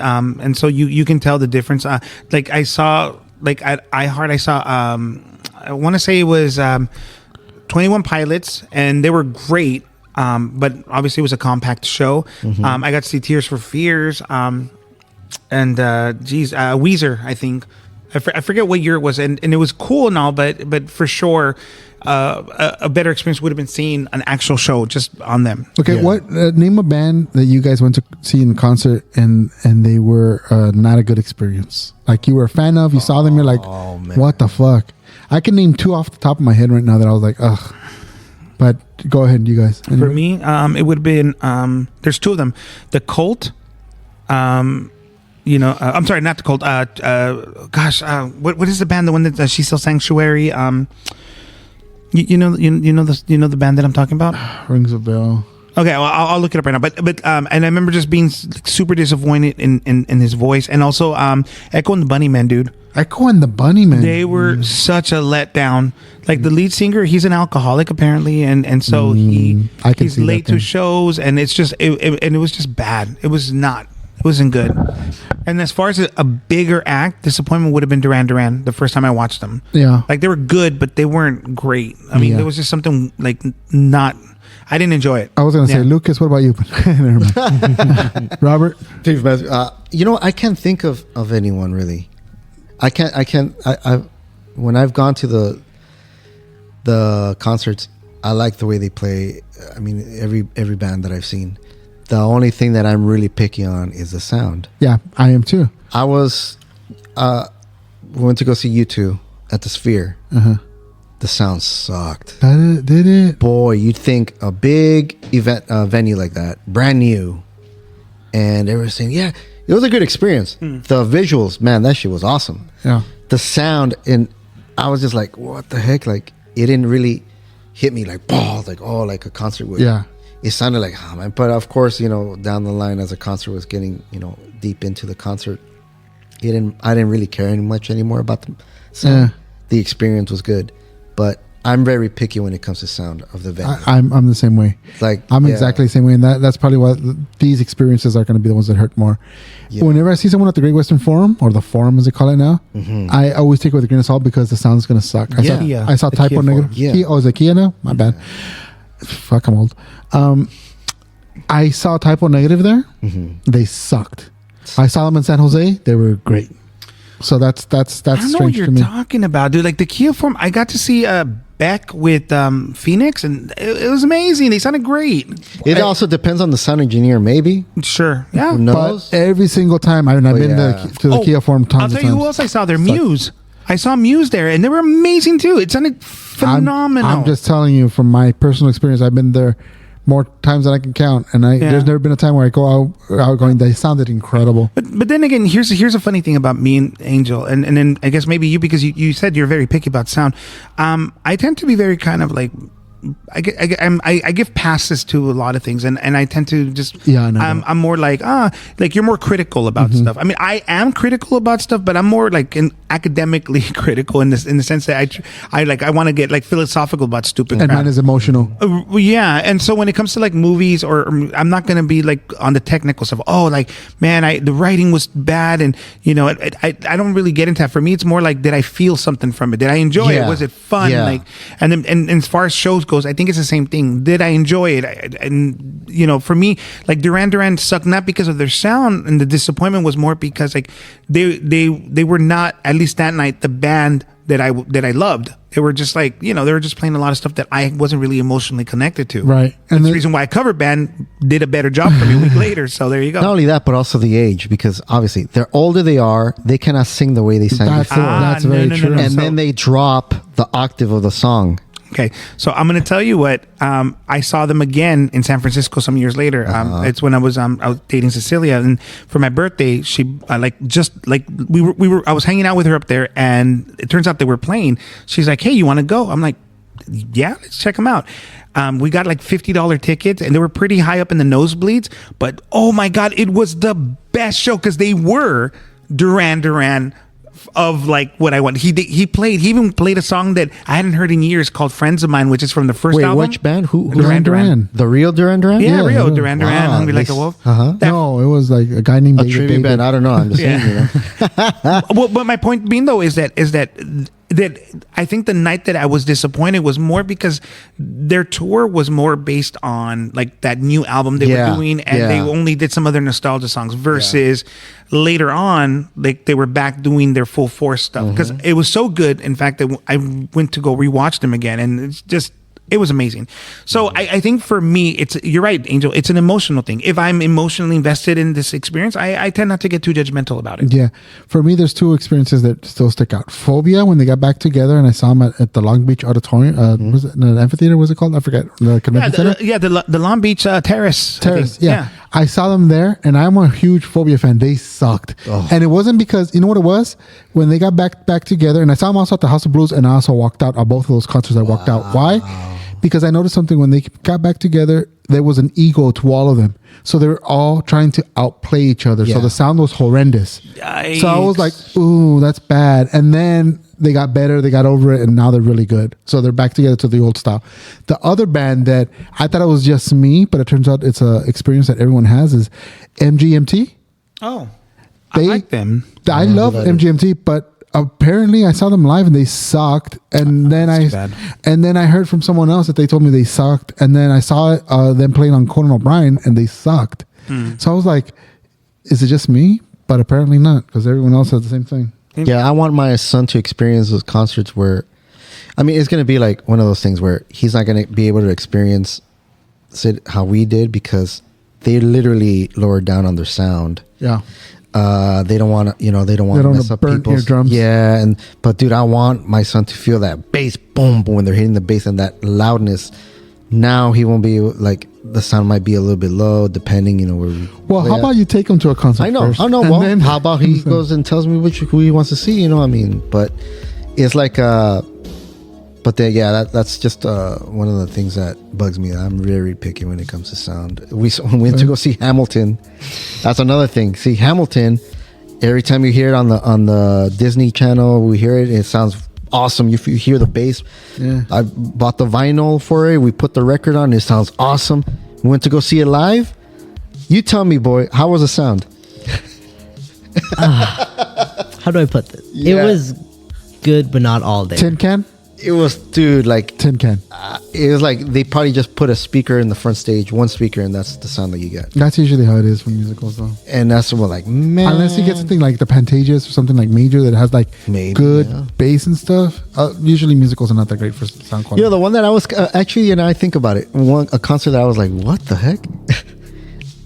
so you can tell the difference. Like I saw, like at iHeart, I saw. I want to say it was 21 Pilots, and they were great. But obviously it was a compact show. I got to see Tears for Fears. And Weezer, I think. I forget what year it was, and it was cool and all, but for sure, a better experience would have been seeing an actual show just on them. Okay, Yeah. what name a band that you guys went to see in concert and they were not a good experience? Like you were a fan of, you saw them, you're like, man. what the fuck? I can name 2 off the top of my head right now that I was like, ugh. But go ahead, you guys. For me, it would have been there's 2 of them, the Cult. I'm sorry, not the Cult. What is the band? The one that she still Sanctuary. You know the band that I'm talking about. Rings a bell. Okay, well, I'll look it up right now. But and I remember just being super disappointed in his voice, and also Echo and the Bunnymen, dude. Echo and the Bunnymen. They were such a letdown. Like the lead singer, he's an alcoholic apparently, and so I can he's see that late to then. shows, and it's just it was just bad. It wasn't good. And as far as a bigger act, disappointment would have been Duran Duran the first time I watched them. Yeah. Like they were good, but they weren't great. I mean, Yeah. there was just something like not. I didn't enjoy it. I was going to say, Yeah. Lucas, what about you? Never mind. Robert? I can't think of anyone really. I when I've gone to the concerts, I like the way they play. I mean, every band that I've seen. The only thing that I'm really picky on is the sound. Yeah, I am too. I was went to go see U2 at the Sphere. The sound sucked. Did it? Boy, you'd think a big event venue like that, brand new, and they were saying, yeah, it was a good experience. The visuals, man, that shit was awesome. Yeah. The sound, and I was just like, what the heck? Like, it didn't really hit me like balls, like, oh, like a concert would. Yeah. It sounded like, oh, man. But of course, down the line as the concert was getting, deep into the concert, I didn't really care much anymore about the sound. Yeah. The experience was good. But I'm very picky when it comes to sound of the venue. I'm the same way. Like I'm exactly the same way, and that's probably why these experiences are going to be the ones that hurt more. Yeah. Whenever I see someone at the Great Western Forum, or the Forum as they call it now, I always take it with a grain of salt because the sound's going to suck. I saw The Typo Kia Negative. Forum. Yeah. Oh, is it Kia now? My bad. Fuck, I'm old. I saw Typo Negative there. They sucked. I saw them in San Jose. They were great. So that's I don't know what strange you're to me. talking about, dude. Like the Kia Forum, I got to see Beck with Phoenix, and it was amazing. They sounded great. It also depends on the sound engineer, maybe. Sure, yeah. Who knows? But every single time, I've been to the Kia Forum tons I'll of tell times. you who else I saw there. Muse. I saw Muse there, and they were amazing too. It sounded phenomenal. I'm just telling you from my personal experience. I've been there more times than I can count, and there's never been a time where I go out going. They sounded incredible. But then again, here's a funny thing about me and Angel, and then I guess maybe you, because you said you're very picky about sound. I tend to be very kind of like, I give passes to a lot of things, and I tend to just I'm more like you're more critical about stuff. I mean, I am critical about stuff, but I'm more like academically critical in the sense that I want to get like philosophical about stupid And crap. mine is emotional. Yeah, and so when it comes to like movies, or I'm not gonna be like on the technical stuff. Oh, like man, the writing was bad, and I don't really get into that. For me, it's more like, did I feel something from it? Did I enjoy it? Was it fun? Yeah. Like, and then and as far as shows goes, I think it's the same thing. Did I enjoy it? And for me, like Duran Duran sucked not because of their sound, and the disappointment was more because like they were not, at least that night, the band that I loved. They were just like, they were just playing a lot of stuff that I wasn't really emotionally connected to. Right. And the reason why a cover band did a better job for me a week later. So there you go. Not only that, but also the age, because obviously the older they are, they cannot sing the way they sang before. That's very true. And then they drop the octave of the song. Okay, so I'm going to tell you what, I saw them again in San Francisco some years later. It's when I was dating Cecilia, and for my birthday, she I was hanging out with her up there, and it turns out they were playing. She's like, "Hey, you want to go?" I'm like, "Yeah, let's check them out." We got like $50 tickets, and they were pretty high up in the nosebleeds. But oh my God, it was the best show, because they were Duran Duran of like what I want. He even played a song that I hadn't heard in years called "Friends of Mine," which is from the first album. Which band? Who? Duran Duran. The real Duran Duran? Yeah, Yeah, Rio yeah. Duran Duran, Hungry Like a Wolf. No, it was like a guy named A David tribute David. band. I don't know. I'm just saying, Well, but my point being though is that I think the night that I was disappointed was more because their tour was more based on like that new album they were doing, and they only did some other nostalgia songs, versus later on, like they were back doing their full force stuff, because it was so good. In fact, that I went to go rewatch them again, and it's just, it was amazing. So I think for me, you're right, Angel. It's an emotional thing. If I'm emotionally invested in this experience, I tend not to get too judgmental about it. Yeah. For me, there's two experiences that still stick out. Phobia, when they got back together, and I saw them at the Long Beach Auditorium. Was it an amphitheater? Was it called? I forget. The convention center? The Long Beach Terrace. Terrace, yeah. I saw them there, and I'm a huge Phobia fan. They sucked. And it wasn't because, you know what it was? When they got back together, and I saw them also at the House of Blues, and I also walked out of both of those concerts. I walked out. Why? Because I noticed something. When they got back together, there was an ego to all of them. So they were all trying to outplay each other. So the sound was horrendous. Yikes. So I was like, ooh, that's bad. And then they got better. They got over it. And now they're really good. So they're back together to the old style. The other band that I thought it was just me, but it turns out it's an experience that everyone has, is MGMT. Oh, I like them. I love MGMT, but apparently I saw them live and they sucked. And then I heard from someone else that they told me they sucked. And then I saw them playing on Conan O'Brien and they sucked. So I was like, is it just me? But apparently not, because everyone else has the same thing. Yeah, I want my son to experience those concerts where, I mean, it's going to be like one of those things where he's not going to be able to experience it how we did, because they literally lowered down on their sound. Yeah. They don't want to, they don't want to mess up people's eardrums. Yeah, but dude, I want my son to feel that bass boom when they're hitting the bass and that loudness. Now he won't be like, the sound might be a little bit low, depending, where we. Well, how about you take him to a concert? I know. First, I know. and Well, then, how about he goes and tells me who he wants to see? I mean, but it's like, but that's just one of the things that bugs me. I'm very picky when it comes to sound. We went to go see Hamilton. That's another thing. See, Hamilton, every time you hear it on the Disney Channel, we hear it. It sounds awesome. You hear the bass. Yeah. I bought the vinyl for it. We put the record on. It sounds awesome. We went to go see it live. You tell me, boy, how was the sound? How do I put this? Yeah. It was good, but not all day. Tin can? It was, dude, like, Tin can. it was like they probably just put a speaker in the front stage, one speaker, and that's the sound that you get. That's usually how it is for musicals, though. And that's what, like, man. Unless you get something like the Pantages or something like major that has like Maybe, good yeah. bass and stuff. Usually musicals are not that great for sound quality. You know, the one that I was actually, I think about it. A concert that I was like, what the heck?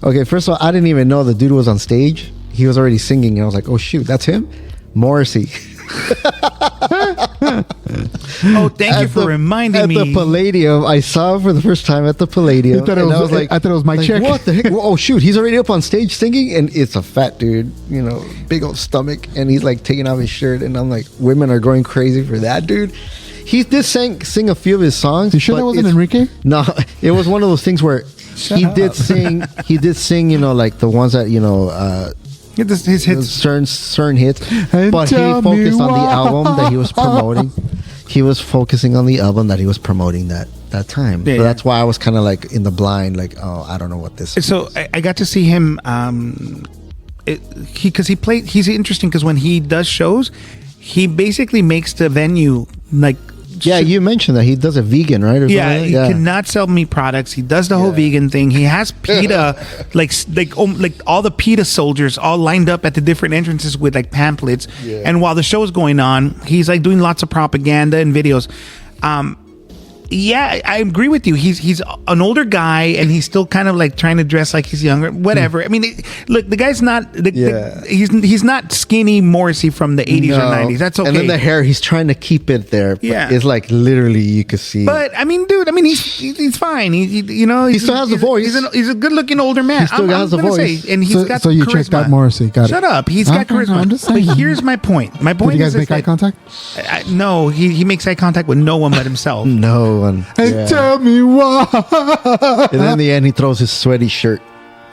Okay, first of all, I didn't even know the dude was on stage. He was already singing, and I was like, oh shoot, that's him? Morrissey. Oh, thank you for reminding me. At the Palladium, I saw him for the first time at the Palladium. I thought it was Mike Check. What the heck? Oh shoot, he's already up on stage singing, and it's a fat dude, big old stomach, and he's like taking off his shirt, and I'm like, women are going crazy for that dude. He did sing a few of his songs. You sure that wasn't Enrique? No, it was one of those things where he did sing, like the ones that His hits. certain hits, And but he tell me focused on the why. album that he was promoting. He was focusing on the album that he was promoting that time. Yeah, So yeah. that's why I was kind of like in the blind, like, oh, I don't know what this is. So I got to see him. He's interesting because when he does shows, he basically makes the venue like. Yeah, you mentioned that he does a vegan, right? Or Yeah, something he like that? cannot sell meat products. He does the whole vegan thing. He has PETA, like all the PETA soldiers all lined up at the different entrances with like pamphlets. Yeah. And while the show is going on, he's like doing lots of propaganda and videos. Yeah, I agree with you. He's an older guy, and he's still kind of like trying to dress like he's younger. Whatever. I mean, look, the guy's not. He's not skinny Morrissey from the 80s or 90s. That's okay. And then the hair, he's trying to keep it there. But Yeah. it's like literally you could see. But I mean, dude, he's fine. He still has the voice. He's a good-looking older man. He still has the gonna voice. Say, and he's got So you charisma. checked out Morrissey. Got it. Shut up. He's got Okay, charisma. I'm just But saying. here's my point. My point Did you is guys make eye contact? No, he makes eye contact with no one but himself. no one. And Yeah. tell me why. And then in the end, he throws his sweaty shirt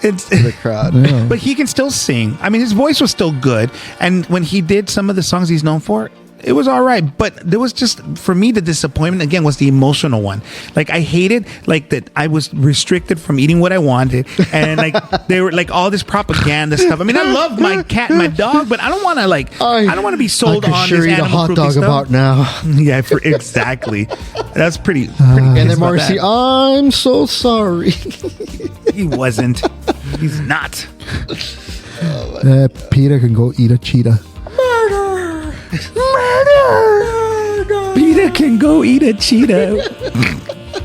It's to the crowd. Yeah. But he can still sing. I mean, his voice was still good. And when he did some of the songs he's known for, it was all right. But there was just, for me, the disappointment, again, was the emotional one. Like, I hated, like, that I was restricted from eating what I wanted. And, like, they were, like, all this propaganda stuff. I mean, I love my cat and my dog, but I don't want to, like, I don't want to be sold I could on sure this eat a animal hot cruelty dog stuff. about now. Yeah, exactly. That's pretty And pissed then about Morrissey, that. I'm so sorry. He wasn't. He's not. Peter can go eat a cheetah. Peter can go eat a cheetah.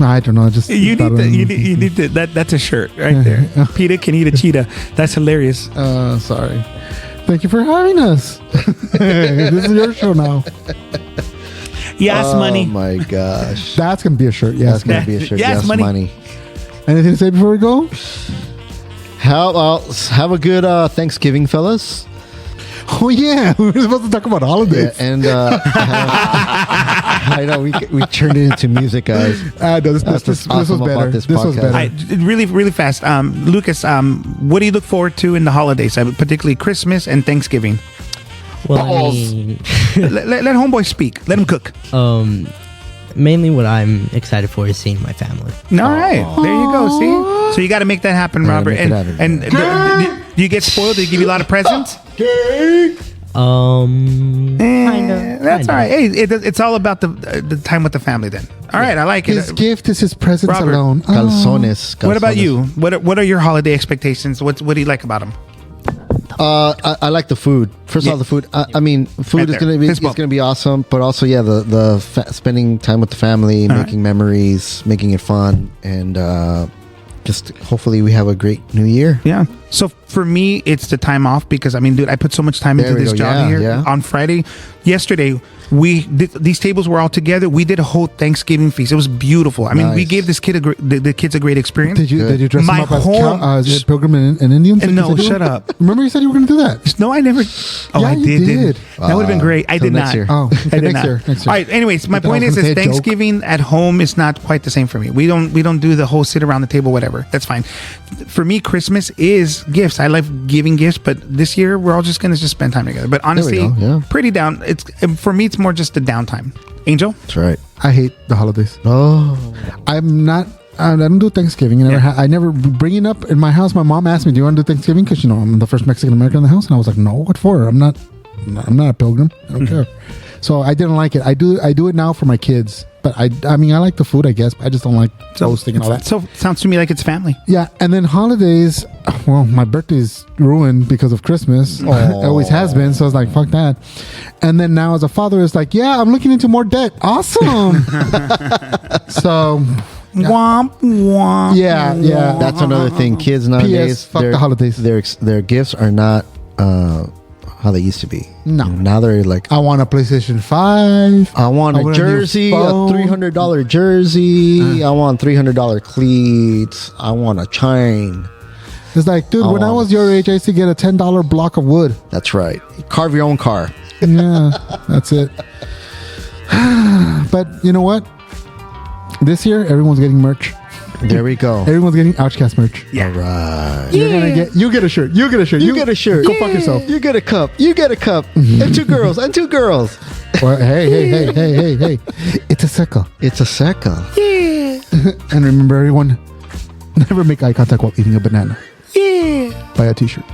I don't know. Just You thought need of- you need to. That's a shirt right there. Peter can eat a cheetah. That's hilarious. Sorry. Thank you for having us. This is your show now. Yes, money. Oh my gosh. That's gonna be a shirt. Yes. That's going to be a shirt. Yes, Yes, money. money. Anything to say before we go? Have a good Thanksgiving, fellas. Oh yeah, we were supposed to talk about Yeah, holidays. and I know we turned it into music, guys. This That's was awesome better. about this This was podcast. better. Really fast. Lucas, what do you look forward to in the holidays, particularly Christmas and Thanksgiving? Well, Balls. I mean, let homeboy speak. Let him cook. mainly what I'm excited for is seeing my family. All right, there you go. See, so you got to make that happen, Gotta Robert. make it happen. And do you get spoiled? Do you give you a lot of presents? That's all right. Hey, it's all about the time with the family. Then, all right, I like His it. gift is his presence Robert, alone. Calzones. What about calzones. you? What are your holiday expectations? What do you like about them? I like the food. First of all, the food. I mean, food Right is there. gonna be Fist it's bump. gonna be awesome. But also, yeah, the spending time with the family, All right. making memories, making it fun, and just hopefully we have a great new year. Yeah. So for me, it's the time off because I mean, dude, I put so much time There into we this go. job Yeah, here. yeah. On Friday, yesterday, these tables were all together. We did a whole Thanksgiving feast. It was beautiful. I mean, we Nice. gave this kid the kids a great experience. Did you dress My him up as home- is it Pilgrim and Indians? And like you no, said you shut were? up. Remember you said you were going to do that? No, I never. Oh, Yeah, I you did. did. That would have been great. I till did next not. year. Oh, I did next not. year. Next year. All right. Anyways, my I thought I point was is gonna say a joke. Thanksgiving at home is not quite the same for me. We don't do the whole sit around the table, whatever. That's fine. For me, Christmas is Gifts. I love giving gifts, but this year we're all just gonna spend time together. But honestly, go, yeah. pretty down. It's for me. It's more just a downtime. Angel. That's right. I hate the holidays. Oh, I'm not. I don't do Thanksgiving. I never bring it up in my house. My mom asked me, "Do you want to do Thanksgiving?" Because I'm the first Mexican American in the house, and I was like, "No, what for? I'm not a pilgrim. I don't care." So I didn't like it. I do it now for my kids, but I mean I like the food, I guess. But I just don't like hosting and all that. So it sounds to me like it's family. Yeah, and then holidays. Well, my birthday's ruined because of Christmas. It always has been. So I was like, fuck that. And then now as a father, it's like, yeah, I'm looking into more debt. Awesome. So. Womp womp. Yeah. that's another thing. Kids nowadays, fuck the holidays. Their gifts are not how they used to be. No. Now they're like, I want a PlayStation 5. I want a jersey, a $300 jersey. I want $300 cleats. I want a chain. It's like, dude, when I was your age, I used to get a $10 block of wood. That's right. Carve your own car. Yeah, that's it. But you know what? This year, everyone's getting merch. There we go. Everyone's getting Ouchcast merch. Yeah. All right. You get a shirt. You get a shirt. You get a shirt. Go fuck yourself. You get a cup. You get a cup. And two girls. And two girls. Well, hey. It's a circle. It's a circle. And remember, everyone, never make eye contact while eating a banana. Yeah. Buy a t-shirt.